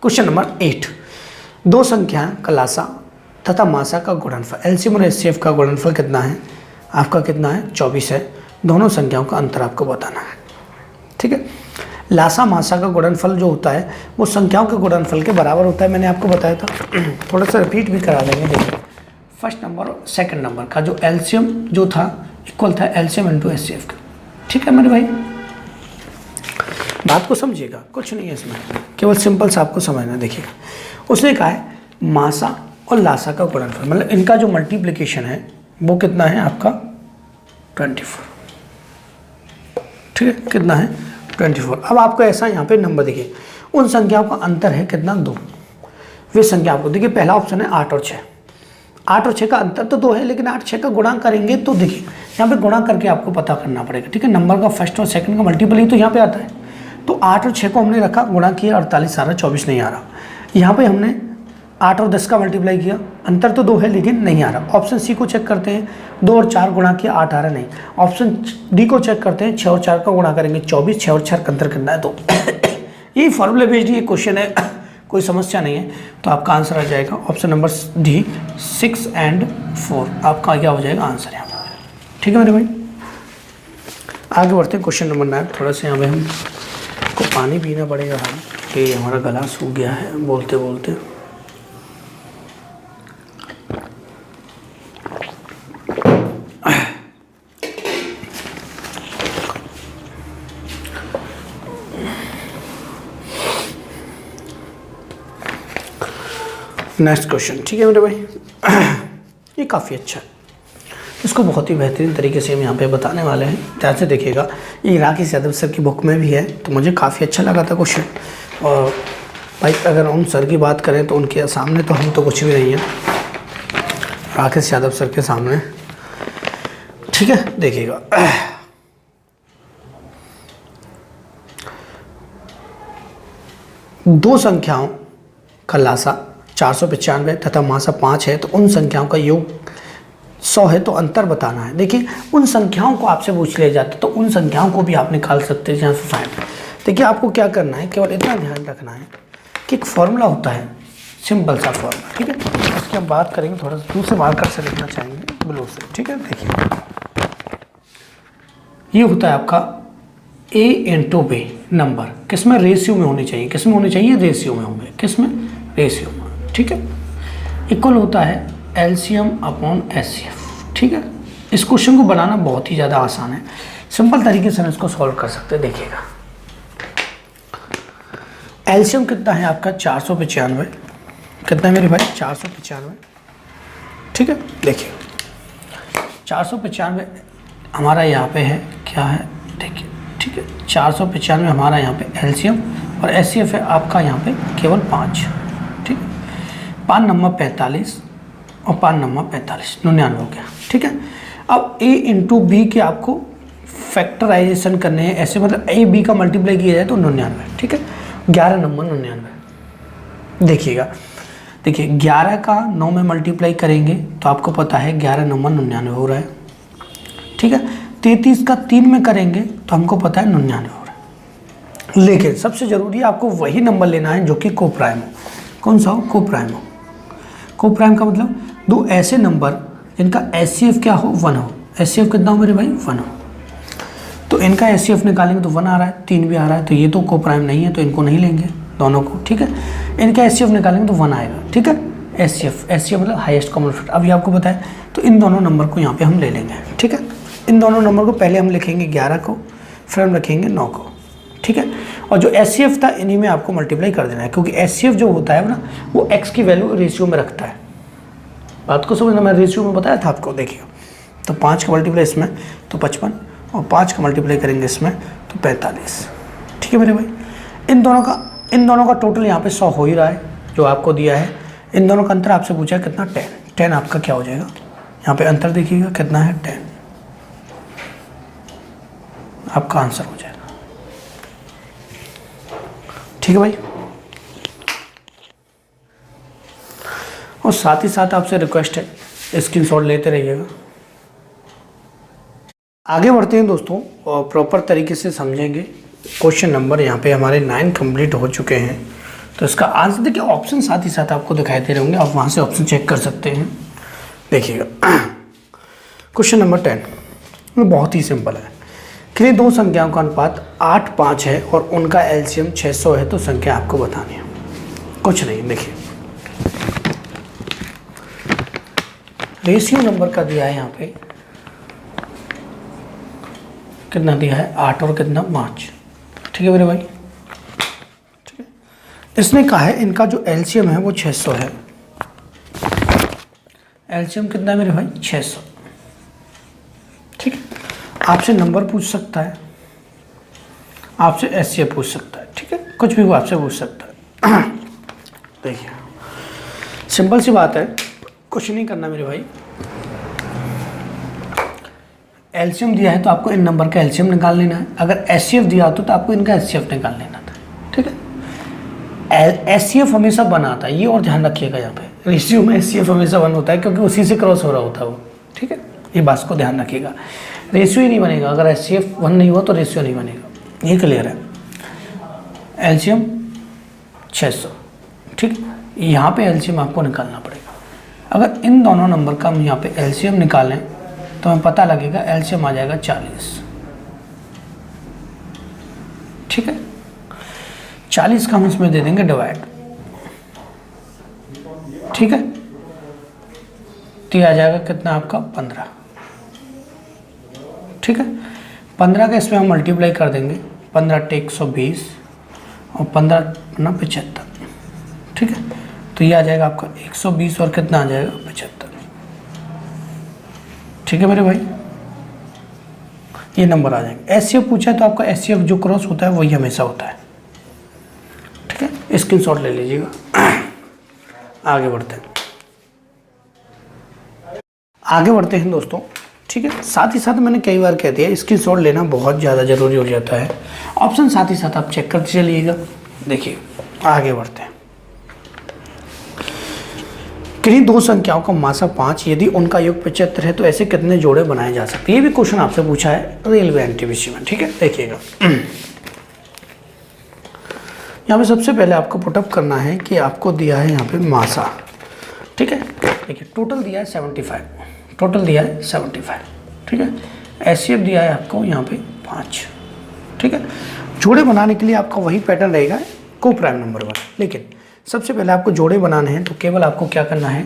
क्वेश्चन नंबर 8, दो संख्या का लासा तथा मासा का गुणनफल, एलसीएम और एचसीएफ का गुणनफल कितना है, आपका कितना है 24 है। दोनों संख्याओं का अंतर आपको बताना है, ठीक है। लासा मासा का गुणनफल जो होता है वो संख्याओं के गुणनफल के बराबर होता है, मैंने आपको बताया था। थोड़ा सा रिपीट भी करा देंगे। देखिए फर्स्ट नंबर और सेकंड नंबर का जो एलसीएम जो था इक्वल था एलसीएम इंटू एचसीएफ का, ठीक है मेरे भाई। बात को समझिएगा, कुछ नहीं है इसमें, केवल सिंपल सा आपको समझना। देखिएगा उसने कहा है मासा और लासा का गुणनफल, मतलब इनका जो मल्टीप्लिकेशन है वो कितना है आपका 24, ठीक है, कितना है 24। अब आपको ऐसा यहाँ पे नंबर देखिए, उन संख्याओं का अंतर है कितना 2। वे संख्या आपको देखिए, पहला ऑप्शन है 8 और 6, 8 और 6 का अंतर तो 2 है, लेकिन 8 6 का गुणा करेंगे तो देखिए यहाँ पे गुणा करके आपको पता करना पड़ेगा, ठीक है। नंबर का फर्स्ट और सेकंड का मल्टीपल ही तो यहाँ पे आता है, तो 8 और 6 को हमने रखा, गुणा किया 48 आ रहा, 24 नहीं आ रहा। यहाँ पे हमने 8 और 10 का मल्टीप्लाई किया, अंतर तो 2 है लेकिन नहीं आ रहा। ऑप्शन सी को चेक करते हैं, 2 और 4 गुणा किया 8 आ रहा नहीं। ऑप्शन डी को चेक करते हैं, 6 और 4 का गुणा करेंगे 24, 6 और 4 का अंतर करना है। तो ये फॉर्मूला बेस्ड ये क्वेश्चन है, कोई समस्या नहीं है। तो आपका आंसर आ जाएगा ऑप्शन नंबर डी 6 और 4, आपका क्या हो जाएगा आंसर यहाँ पर, ठीक है मेरे भाई। आगे बढ़ते हैं क्वेश्चन नंबर 9। थोड़ा सा यहाँ पे हमको पानी पीना पड़ेगा कि हमारा गला सूख गया है बोलते बोलते। नेक्स्ट क्वेश्चन, ठीक है मेरे भाई। ये काफ़ी अच्छा है, इसको बहुत ही बेहतरीन तरीके से हम यहाँ पे बताने वाले हैं, ध्यान से देखिएगा। ये राकेश यादव सर की बुक में भी है, तो मुझे काफ़ी अच्छा लगा था क्वेश्चन। और भाई अगर उन सर की बात करें तो उनके सामने तो हम तो कुछ भी नहीं है, राकेश यादव सर के सामने, ठीक है। देखिएगा दो संख्याओं का लासा 495 तथा मासा 5 है, तो उन संख्याओं का योग 100 है, तो अंतर बताना है। देखिए उन संख्याओं को आपसे पूछ लिया जाता है तो उन संख्याओं को भी आप निकाल सकते हैं जहाँ से फाइंड। देखिए आपको क्या करना है, केवल इतना ध्यान रखना है कि एक फॉर्मूला होता है, सिंपल सा फॉर्मूला, ठीक है। उसकी हम बात करेंगे, थोड़ा सा दूसरे मार्कर से लिखना चाहेंगे, ब्लू से, ठीक है। देखिए ये होता है आपका ए इंटू बी नंबर, किस में रेशियो में होनी चाहिए, किस में होने चाहिए रेशियो में होंगे, किस में रेशियो में, ठीक है। इक्वल होता है एलसीएम अपॉन एचसीएफ, ठीक है। इस क्वेश्चन को बनाना बहुत ही ज़्यादा आसान है, सिंपल तरीके से हम इसको सॉल्व कर सकते हैं। देखिएगा एलसीएम कितना है आपका 495, कितना है मेरे भाई 495, ठीक है। देखिए 495 हमारा यहाँ पे है, क्या है देखिए, ठीक है। 495 हमारा यहाँ पे एलसीएम और एचसीएफ है आपका यहाँ पे केवल 5, ठीक है। 5 नंबर 45 और 5 नंबर 45, 99 हो गया, ठीक है। अब a इंटू बी के आपको फैक्टराइजेशन करने हैं, ऐसे मतलब a b का मल्टीप्लाई किया जाए तो 99, ठीक है। 11 नंबर 99, देखिएगा देखिए 11 का 9 में मल्टीप्लाई करेंगे तो आपको पता है 11 नंबर 99 हो रहा है, ठीक है। 33 का 3 में करेंगे तो हमको पता है 99 हो रहा है। लेकिन सबसे ज़रूरी है आपको वही नंबर लेना है जो कि कोप्राइम हो। कौन सा हो? कोप्राइम हो। कोप्राइम का मतलब दो ऐसे नंबर जिनका एचसीएफ क्या हो 1 हो। एचसीएफ कितना हो मेरे भाई 1 हो, तो इनका एचसीएफ निकालेंगे तो 1 आ रहा है, 3 भी आ रहा है, तो ये तो कोप्राइम नहीं है तो इनको नहीं लेंगे दोनों को, ठीक है। इनका एचसीएफ निकालेंगे तो 1 आएगा, ठीक है। एचसीएफ मतलब हाईएस्ट कॉमन फैक्टर, अभी आपको पता है, तो इन दोनों नंबर को यहाँ पे हम ले लेंगे, ठीक है। इन दोनों नंबर को पहले हम लिखेंगे 11 को, फिर हम रखेंगे 9 को, ठीक है। और जो एचसीएफ था इन्हीं में आपको मल्टीप्लाई कर देना है, क्योंकि एचसीएफ जो होता है ना वो एक्स की वैल्यू रेशियो में रखता है। बात को समझना, मैं रेशियो में बताया था आपको। देखिए तो 5 का मल्टीप्लाई इसमें तो 55 और 5 का मल्टीप्लाई करेंगे इसमें तो 45, ठीक है मेरे भाई। इन दोनों का टोटल यहाँ पे 100 हो ही रहा है जो आपको दिया है। इन दोनों का अंतर आपसे पूछा है कितना, 10। 10 आपका क्या हो जाएगा, यहाँ पे अंतर देखिएगा कितना है, 10 आपका आंसर हो जाएगा। ठीक है भाई। और साथ ही साथ आपसे रिक्वेस्ट है स्क्रीनशॉट लेते रहिएगा। आगे बढ़ते हैं दोस्तों और प्रॉपर तरीके से समझेंगे। क्वेश्चन नंबर यहाँ पे हमारे 9 कंप्लीट हो चुके हैं। तो इसका आंसर देखिए, ऑप्शन साथ ही साथ आपको दिखाई दे रहे होंगे, आप वहाँ से ऑप्शन चेक कर सकते हैं। देखिएगा क्वेश्चन नंबर 10 बहुत ही सिंपल है। कि दो संख्याओं का अनुपात 8:5 है और उनका एलसीएम 600 है, तो संख्या आपको बतानी है। कुछ नहीं, देखिए रेशियो नंबर का दिया है यहाँ पे, कितना दिया है 8 और कितना 5। ठीक है मेरे भाई, ठीक है। इसने कहा है इनका जो एलसीएम है वो 600 है। एलसीएम कितना है मेरे भाई 600। ठीक है, आपसे नंबर पूछ सकता है, आपसे एचसीएफ पूछ सकता है, ठीक है, कुछ भी वो आपसे पूछ सकता है। देखिए सिंपल सी बात है, कुछ नहीं करना मेरे भाई। एलसीएम दिया है तो आपको इन नंबर का एलसीएम निकाल लेना है। अगर एचसीएफ दिया होता तो आपको इनका एचसीएफ निकाल लेना था। ठीक है, एचसीएफ हमेशा बना आता है, ये और ध्यान रखिएगा। यहाँ पे रेशियो में एचसीएफ हमेशा 1 होता है क्योंकि उसी से क्रॉस हो रहा होता है वो। ठीक है, ये बात को ध्यान रखिएगा। रेशियो ही नहीं बनेगा अगर एचसीएफ 1 नहीं हुआ तो रेशियो नहीं बनेगा, ये क्लियर है। एलसीएम 600। ठीक, यहाँ पे एलसीएम आपको निकालना पड़ेगा। अगर इन दोनों नंबर का हम यहाँ पे एलसीएम निकालें तो हमें पता लगेगा एलसीएम आ जाएगा 40। ठीक है, 40 का हम इसमें दे देंगे डिवाइड। ठीक है, तो ये आ जाएगा कितना आपका 15। ठीक है, 15 का इसमें हम मल्टीप्लाई कर देंगे, 15 × 120 और 15 × 75। ठीक है, तो ये आ जाएगा आपका 120 और कितना आ जाएगा 75। ठीक है मेरे भाई, ये नंबर आ जाएंगे। एचसीएफ पूछा है तो आपका एचसीएफ जो क्रॉस होता है वही हमेशा होता है। ठीक है, स्क्रीनशॉट ले लीजिएगा। आगे बढ़ते हैं, आगे बढ़ते हैं दोस्तों। ठीक है, साथ ही साथ मैंने कई बार कह दिया स्क्रीनशॉट लेना बहुत ज़्यादा ज़रूरी हो जाता है। ऑप्शन साथ ही साथ आप चेक करते चलिएगा। देखिए आगे बढ़ते हैं। किन्हीं दो संख्याओं का मासा 5 यदि उनका योग 75 है तो ऐसे कितने जोड़े बनाए जा सकते हैं। ये भी क्वेश्चन आपसे पूछा है रेलवे एनटीपीसी में। ठीक है, देखिएगा यहाँ पे सबसे पहले आपको पुटअप करना है कि आपको दिया है यहाँ पे मासा। ठीक है, देखिए टोटल दिया है 75, टोटल दिया है 75। ठीक है, एचसीएफ दिया है आपको यहाँ पे 5। ठीक है, जोड़े बनाने के लिए आपका वही पैटर्न रहेगा, को प्राइम नंबर 1। लेकिन सबसे पहले आपको जोड़े बनाने हैं तो केवल आपको क्या करना है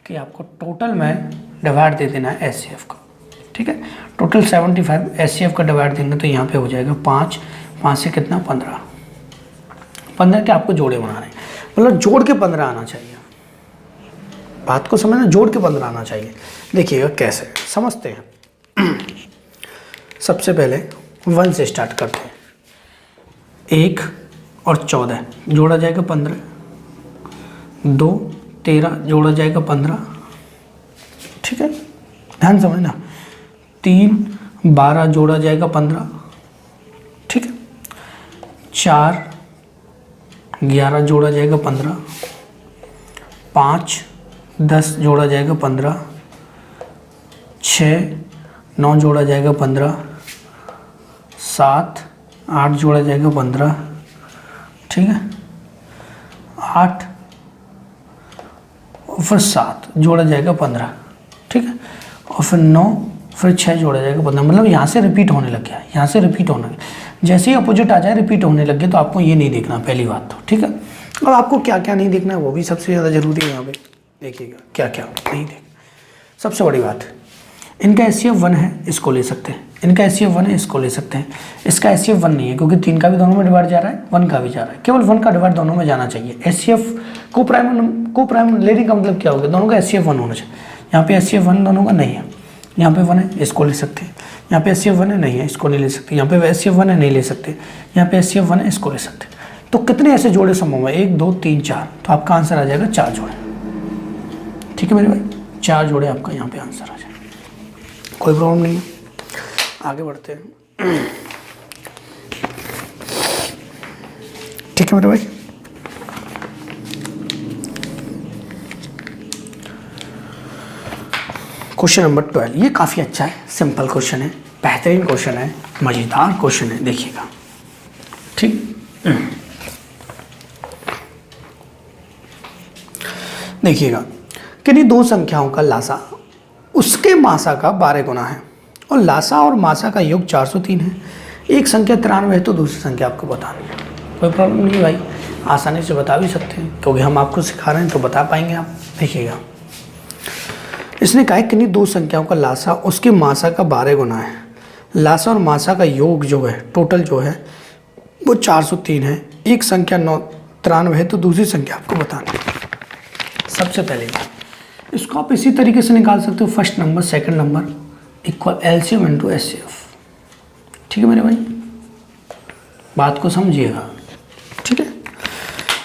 कि आपको टोटल में डिवाइड दे देना है एचसीएफ का। ठीक है, टोटल 75 एचसीएफ का डिवाइड देंगे तो यहाँ पे हो जाएगा 5, 5 से कितना 15। 15 के आपको जोड़े बनाने हैं, मतलब जोड़ के 15 आना चाहिए। बात को समझना, जोड़ के 15 आना चाहिए। देखिएगा कैसे समझते हैं। सबसे पहले 1 से स्टार्ट करते हैं। 1 और 14 जोड़ा जाएगा 15, 2 13 जोड़ा जाएगा 15। ठीक है, ध्यान समझना। 3 12 जोड़ा जाएगा 15। ठीक है, 4 11 जोड़ा जाएगा 15। 5 10 जोड़ा जाएगा 15। 6 9 जोड़ा जाएगा 15। 7 8 जोड़ा जाएगा 15। ठीक है, 8 और फिर 7 जोड़ा जाएगा 15। ठीक है, और फिर 9 फिर 6 जोड़ा जाएगा 15। मतलब यहाँ से रिपीट होने लग गया, यहाँ से रिपीट होने लगा। जैसे ही अपोजिट आ जाए रिपीट होने लग गया तो आपको ये नहीं देखना पहली बात तो। ठीक है, और आपको क्या क्या नहीं देखना है वो भी सबसे ज़्यादा ज़रूरी है। यहाँ पे देखिएगा क्या क्या नहीं देख। सबसे बड़ी बात, इनका एचसीएफ 1 है, इसको ले सकते हैं। इनका एचसीएफ 1 है, इसको ले सकते हैं। इसका एचसीएफ 1 नहीं है क्योंकि 3 का भी दोनों में डिवाइड जा रहा है, 1 का भी जा रहा है। केवल 1 का डिवाइड दोनों में जाना चाहिए। एचसीएफ को प्राइम लेने का मतलब क्या होगा, दोनों का एचसीएफ 1 होना चाहिए। यहाँ पे एचसीएफ 1 दोनों का नहीं है, यहाँ पे 1 है, इसको ले सकते हैं। यहाँ पे एचसीएफ 1 है, नहीं है, इसको नहीं ले सकते। यहाँ पे एचसीएफ 1 है, नहीं ले सकते। यहाँ पे एचसीएफ 1 है, इसको ले सकते। तो कितने ऐसे जोड़े संभव है, 1 2 3 4। तो आपका आंसर आ जाएगा 4 जोड़े। ठीक है मेरे भाई, 4 जोड़े आपका यहाँ पे आंसर आ जाए, कोई प्रॉब्लम नहीं है। आगे बढ़ते हैं। ठीक है मेरे भाई, क्वेश्चन नंबर 12, ये काफ़ी अच्छा है, सिंपल क्वेश्चन है, बेहतरीन क्वेश्चन है, मज़ेदार क्वेश्चन है, देखिएगा। ठीक, देखिएगा, किन्हीं दो संख्याओं का लासा उसके मासा का 12 गुना है और लासा और मासा का योग 403 है। एक संख्या 93 है तो दूसरी संख्या आपको बतानी है। कोई प्रॉब्लम नहीं भाई, आसानी से बता भी सकते हैं क्योंकि हम आपको सिखा रहे हैं तो बता पाएंगे आप। देखिएगा, इसने कहा है किन्हीं दो संख्याओं का लासा उसके मासा का 12 गुना है। लासा और मासा का योग जो है, टोटल जो है वो 403 है। एक संख्या 93 है तो दूसरी संख्या आपको बतानी है। सबसे पहले इसको आप इसी तरीके से निकाल सकते हो, first number second number equal LCM into HCF. ठीक है मेरे भाई, बात को समझिएगा। ठीक है,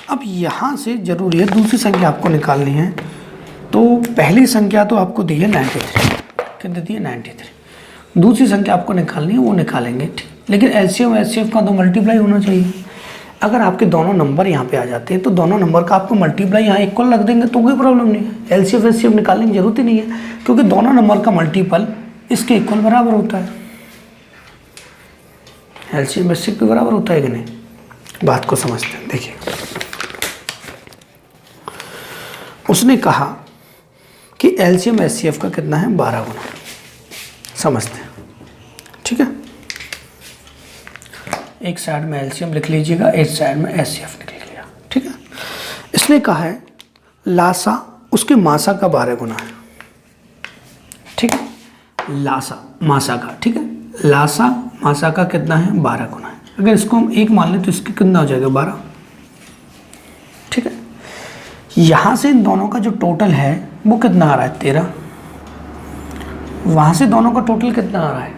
अब यहाँ से जरूरी है दूसरी संख्या आपको निकालनी है। तो पहली संख्या तो आपको दी है 93, कितनी दी है 93। दूसरी संख्या आपको निकालनी है, वो निकालेंगे। ठीक, लेकिन एलसीएम एचसीएफ का तो मल्टीप्लाई होना चाहिए। अगर आपके दोनों नंबर यहाँ पे आ जाते हैं तो दोनों नंबर का आपको मल्टीप्लाई यहाँ इक्वल रख देंगे तो कोई प्रॉब्लम नहीं है। एलसीएम एचसीएफ निकालने की जरूरत ही नहीं है क्योंकि दोनों नंबर का मल्टीपल इसके इक्वल बराबर होता है। एलसीएम एचसीएफ के बराबर होता है कि नहीं, बात को समझते हैं। देखिए, उसने कहा कि एलसीएम एचसीएफ का कितना है 12 गुना, समझते हैं। ठीक है, एक साइड में एलसीएम लिख लीजिएगा, एक साइड में एचसीएफ लिख लीजिएगा। ठीक है, इसने कहा है लासा उसके मासा का 12 गुना है। ठीक है, लासा मासा का, ठीक है, लासा मासा का कितना है 12 गुना है। अगर इसको हम 1 मान लें तो इसके कितना हो जाएगा 12। ठीक है, यहाँ से इन दोनों का जो टोटल है वो कितना आ रहा है 13। वहाँ से दोनों का टोटल कितना आ रहा है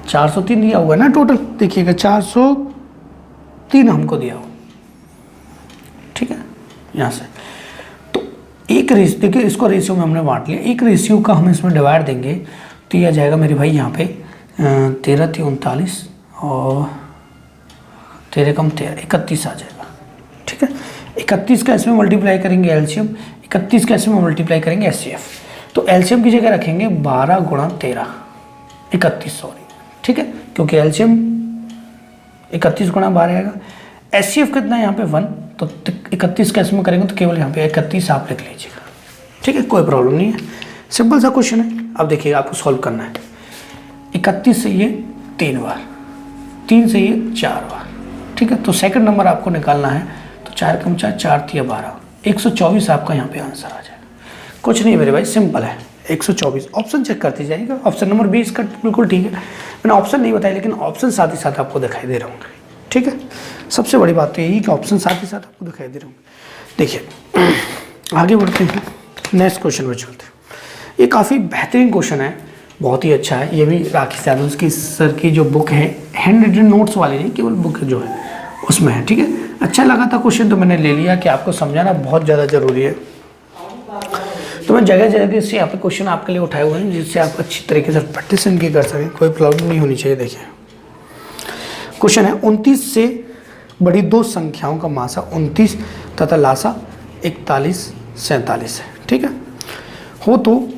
403 दिया हुआ है ना टोटल। देखिएगा 403 हमको दिया हुआ। ठीक है, यहाँ से तो एक रेशियो, देखिए इसको रेशियो में हमने बांट लिया, एक रेशियो का हम इसमें डिवाइड देंगे तो यह जाएगा मेरे भाई यहाँ पे 13 × 39 और 13 कम 13 31 आ जाएगा। ठीक है, 31 का इसमें मल्टीप्लाई करेंगे एलसीएम, 31 का इसमें मल्टीप्लाई करेंगे एचसीएफ। तो एलसीएम की जगह रखेंगे 12 × 13 31, सॉरी। ठीक है, क्योंकि एलसीएम 31 × 12 आएगा। एचसीएफ कितना है यहाँ पे 1, तो 31 का इसमें करेंगे तो केवल यहाँ पे 31 आप लिख लीजिएगा। ठीक है, कोई प्रॉब्लम नहीं है, सिंपल सा क्वेश्चन है। अब देखिए आपको सॉल्व करना है। 31 से ये 3 बार, 3 से ये 4 बार। ठीक है, तो सेकंड नंबर आपको निकालना है तो 4 कम 4 4 × 12 124 आपका यहाँ पे आंसर आ जाएगा। कुछ नहीं मेरे भाई, सिंपल है 124। ऑप्शन चेक करते जाइएगा, ऑप्शन नंबर 20 का बिल्कुल ठीक है। मैंने ऑप्शन नहीं बताया लेकिन ऑप्शन साथ ही साथ आपको दिखाई दे रहा होंगे। ठीक है, सबसे बड़ी बात तो यही कि ऑप्शन साथ ही साथ आपको दिखाई दे रहे होंगे। देखिए आगे बढ़ते हैं, नेक्स्ट क्वेश्चन में चलते हैं। ये काफ़ी बेहतरीन क्वेश्चन है, बहुत ही अच्छा है। ये भी राखी यादव की सर की जो बुक है, हैंड रिटन नोट्स वाली नहीं, केवल बुक जो है उसमें है। ठीक है, अच्छा लगा था क्वेश्चन तो मैंने ले लिया कि आपको समझाना बहुत ज़्यादा ज़रूरी है। तो मैं जगह जगह से यहाँ पे क्वेश्चन आपके लिए उठाए हुए हैं जिससे आप अच्छी तरीके से प्रैक्टिस इनकी कर सकें, कोई प्रॉब्लम नहीं होनी चाहिए। देखिए क्वेश्चन है 29 से बड़ी दो संख्याओं का मासा 29 तथा लासा 41 47 है। ठीक है, हो तो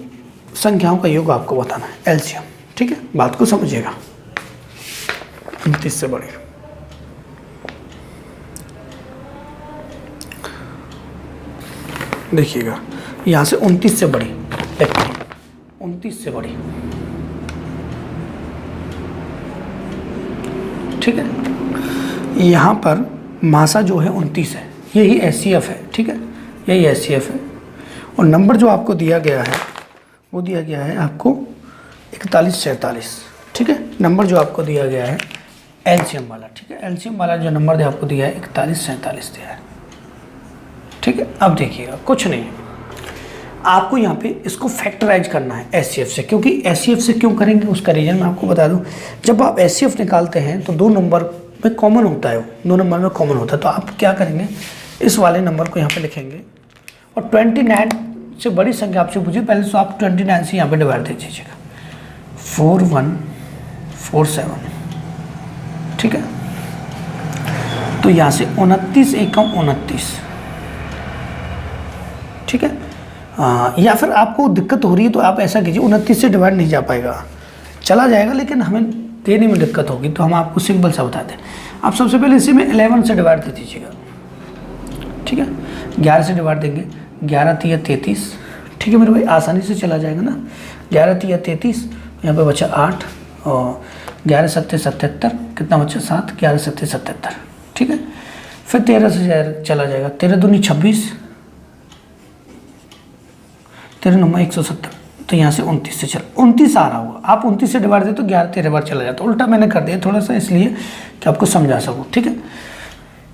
संख्याओं का योग आपको बताना है, एलसीएम। ठीक है, बात को समझिएगा। 29 से बड़ी, देखिएगा यहाँ से 29 से बड़ी, 29 से बड़ी। ठीक है, यहाँ पर मासा जो है 29 है, यही एचसीएफ है। ठीक है, यही एचसीएफ है और नंबर जो आपको दिया गया है वो दिया गया है आपको 41 47। ठीक है, नंबर जो आपको दिया गया है एलसीएम वाला। ठीक है, एलसीएम वाला जो नंबर आपको दिया है 41 47 दिया है। ठीक है, अब देखिएगा कुछ नहीं है, आपको यहाँ पे इसको फैक्टराइज करना है एचसीएफ से। क्योंकि एचसीएफ से क्यों करेंगे उसका रीज़न मैं आपको बता दूं। जब आप एचसीएफ निकालते हैं तो 2 नंबर में कॉमन होता है, 2 नंबर में कॉमन होता है। तो आप क्या करेंगे, इस वाले नंबर को यहाँ पे लिखेंगे और 29 से बड़ी संख्या आपसे पूछी, पहले तो आप 29 से यहाँ पे डिवाइड दे दीजिएगा, 4147, ठीक है। तो यहाँ से 29 एकम 29, ठीक है। या फिर आपको दिक्कत हो रही है तो आप ऐसा कीजिए, 29 से डिवाइड नहीं जा पाएगा, चला जाएगा लेकिन हमें देने में दिक्कत होगी, तो हम आपको सिंपल सा बता दें। आप सबसे पहले इसी में 11 से डिवाइड दे दीजिएगा, ठीक है। 11 से डिवाइड देंगे, 11 तिया 33, ठीक है मेरे भाई, आसानी से चला जाएगा ना। 11 तिया 33, यहाँ पे बचा 8 और 11 सत्ते 77, कितना बचा 7, 11 सत्ते 77, ठीक है। फिर 13 से चला जाएगा, 13 दूनी 26, 13 नंबर 170, तो यहाँ से 29 से चल 29 आ रहा होगा, आप 29 से डिवाइड दे तो 11 13 बार चला जाता, उल्टा मैंने कर दिया थोड़ा सा इसलिए कि आपको समझा सकूँ, ठीक है।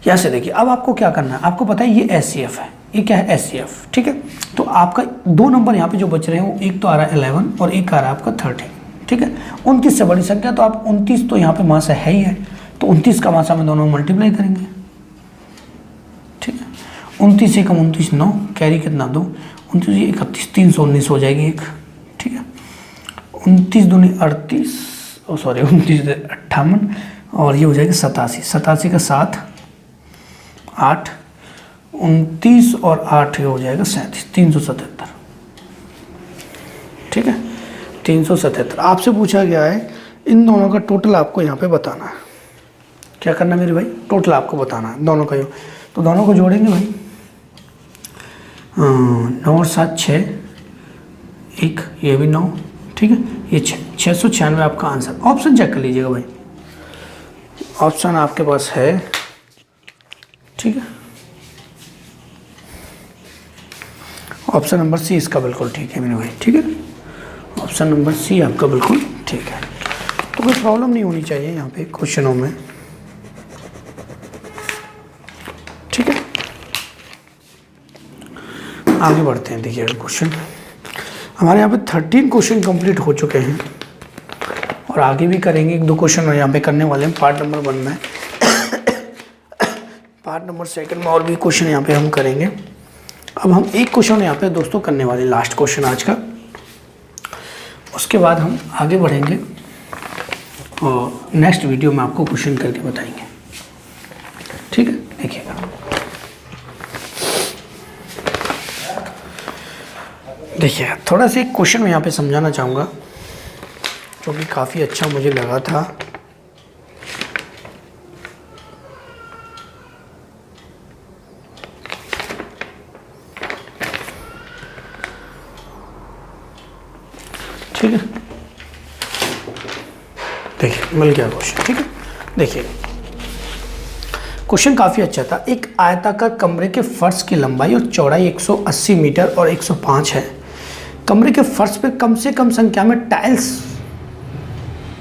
यहाँ से देखिए, अब आपको क्या करना है, आपको पता है ये SCF है, ये क्या है SCF, ठीक है। तो आपका 2 नंबर यहाँ पे जो बच रहे हैं वो एक तो आ रहा है 11 और एक आ रहा है आपका 13, ठीक है। 29 से बड़ी संख्या, तो आप 29 तो यहाँ पे मासा है ही है, तो 29 का मासा में दोनों मल्टीप्लाई करेंगे, ठीक है। 29 एकम 29 9, कैरी कितना 2, 29 31 319 हो जाएगी एक, ठीक है। 29 दूनी 38, सॉरी 29 58 और ये हो जाएगी 87, 87 का 7 8, 29 और 8 ये हो जाएगा 37, 377, ठीक है। 377 आपसे पूछा गया है, इन दोनों का टोटल आपको यहाँ पे बताना है। क्या करना है मेरे भाई, टोटल आपको बताना है दोनों का, तो दोनों को जोड़ेंगे भाई, 9 और 7 6, एक ये भी 9, ठीक है, ये 696 आपका आंसर। ऑप्शन चेक कर लीजिएगा भाई, ऑप्शन आपके पास है, ठीक है। ऑप्शन नंबर सी इसका बिल्कुल ठीक है मेरे भाई, ठीक है। ऑप्शन नंबर सी आपका बिल्कुल ठीक है, तो कोई प्रॉब्लम नहीं होनी चाहिए यहाँ पे क्वेश्चनों में, ठीक है। आगे बढ़ते हैं, देखिए क्वेश्चन हमारे यहाँ पे 13 क्वेश्चन कंप्लीट हो चुके हैं और आगे भी करेंगे, 1-2 क्वेश्चन यहाँ पे करने वाले हैं पार्ट नंबर 1 में। पार्ट नंबर 2 में और भी क्वेश्चन यहाँ पे हम करेंगे। अब हम एक क्वेश्चन यहाँ पे दोस्तों करने वाले, लास्ट क्वेश्चन आज का, उसके बाद हम आगे बढ़ेंगे और नेक्स्ट वीडियो में आपको क्वेश्चन करके बताएंगे, ठीक है। देखिएगा, देखिए थोड़ा सा एक क्वेश्चन मैं यहाँ पे समझाना चाहूँगा जो कि काफ़ी अच्छा मुझे लगा था। ठीक है, देखिए मिल गया क्वेश्चन, ठीक है। देखिए क्वेश्चन काफ़ी अच्छा था। एक आयताकार कमरे के फर्श की लंबाई और चौड़ाई 180 मीटर और 105 है। कमरे के फर्श पर कम से कम संख्या में टाइल्स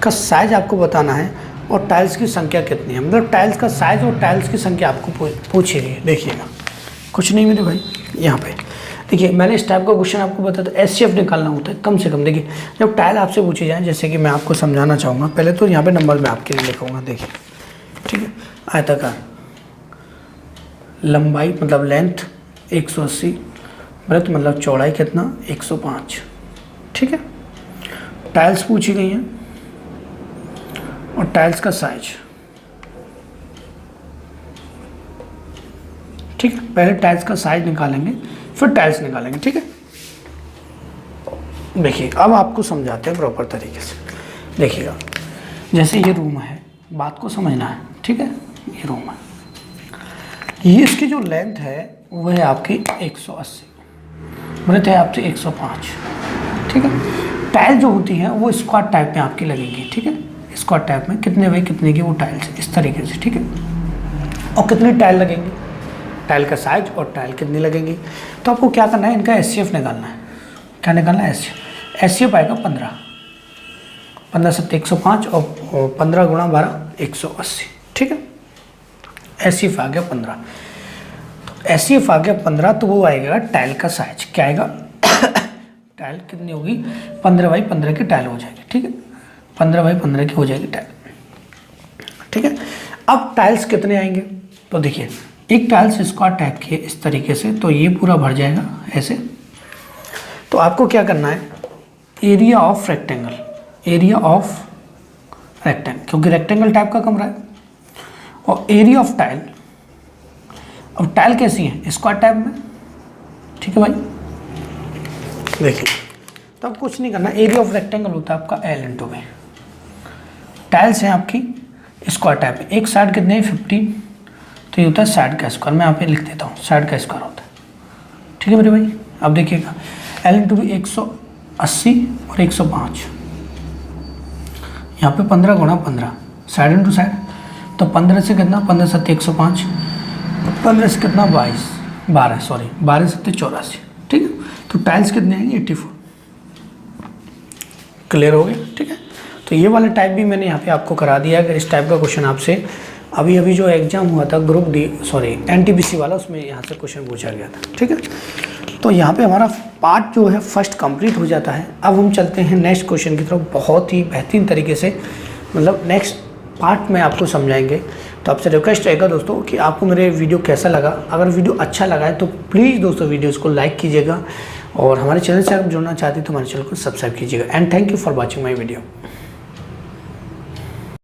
का साइज आपको बताना है और टाइल्स की संख्या कितनी है, मतलब टाइल्स का साइज और टाइल्स की संख्या आपको पूछी गई है। देखिएगा कुछ नहीं मेरे भाई, यहाँ पे देखिए मैंने इस टाइप का क्वेश्चन आपको बताया था, SCF निकालना होता है कम से कम। देखिए जब टाइल आपसे पूछी जाए, जैसे कि मैं आपको समझाना चाहूँगा, पहले तो यहाँ पे नंबर मैं आपके लिए लिखूँगा, देखिए ठीक है। आयताकार लंबाई मतलब लेंथ 180, ब्रेथ मतलब चौड़ाई कितना 105, ठीक है। टाइल्स पूछी गई हैं और टाइल्स का साइज, ठीक है। पहले टाइल्स का साइज निकालेंगे फिर टाइल्स निकालेंगे, ठीक है। देखिए अब आपको समझाते हैं प्रॉपर तरीके से। देखिएगा जैसे ये रूम है, बात को समझना है, ठीक है। ये रूम है, ये इसकी जो लेंथ है वो है आपकी 180, ब्रेथ है आपसे 105, ठीक है। टाइल जो होती हैं वो स्क्वायर टाइप में आपकी लगेगी, ठीक है। स्क्वायर टाइप में कितने बाई कितने की वो टाइल्स इस तरीके से, ठीक है। और कितनी टाइल लगेंगी, टाइल का साइज और टाइल कितनी लगेंगी, तो आपको क्या करना है, इनका SCF निकालना है। क्या निकालना है, SCF आएगा 15, 15 7 105 और 15 गुणा 12 180, ठीक है। SCF आ गया 15, तो SCF आ गया 15, तो वो आएगा टाइल का साइज, क्या आएगा टाइल कितनी होगी 15 बाई 15 की टाइल हो जाएगी, ठीक है। 15 बाई 15 की हो जाएगी टाइल, ठीक है। अब टाइल्स कितने आएंगे, तो देखिए एक टाइल्स स्क्वायर टाइप की है इस तरीके से, तो ये पूरा भर जाएगा ऐसे, तो आपको क्या करना है, area of rectangle, area of rectangle, क्योंकि रेक्टेंगल टाइप का कमरा है, और एरिया ऑफ टाइल। अब टाइल कैसी है, स्क्वायर टाइप में, ठीक है भाई। देखिए तो अब कुछ नहीं करना, एरिया ऑफ रेक्टेंगल होता है आपका L इंटू में, टाइल्स हैं आपकी स्क्वायर टाइप में, एक साइड कितने 15, तो ये होता है साइड का स्क्वायर, मैं यहाँ पे लिख देता हूँ साइड का स्क्वायर होता है, ठीक है मेरे भाई। अब देखिएगा L इंटू भी 180 और 105, यहाँ पे 15 गुणा 15, साइड इंटू साइड, तो 15 से कितना, 15 7 105, 15 से कितना 12 7 84, ठीक है। तो टाइल्स कितने हैं 84, क्लियर हो गया, ठीक है। तो ये वाला टाइप भी मैंने यहाँ पे आपको करा दिया। अगर इस टाइप का क्वेश्चन आपसे अभी जो एग्जाम हुआ था ग्रुप डी NTPC वाला, उसमें यहाँ से क्वेश्चन पूछा गया था, ठीक है। तो यहाँ पे हमारा पार्ट जो है फर्स्ट कंप्लीट हो जाता है। अब हम चलते हैं नेक्स्ट क्वेश्चन की तरफ, बहुत ही बेहतरीन तरीके से, मतलब नेक्स्ट पार्ट में आपको समझाएंगे। तो आपसे रिक्वेस्ट रहेगा दोस्तों कि आपको मेरे वीडियो कैसा लगा, अगर वीडियो अच्छा लगा है तो प्लीज़ दोस्तों वीडियोज़ को लाइक कीजिएगा, और हमारे चैनल से आप जुड़ना चाहते हैं तो हमारे चैनल को सब्सक्राइब कीजिएगा। And thank you for watching my video.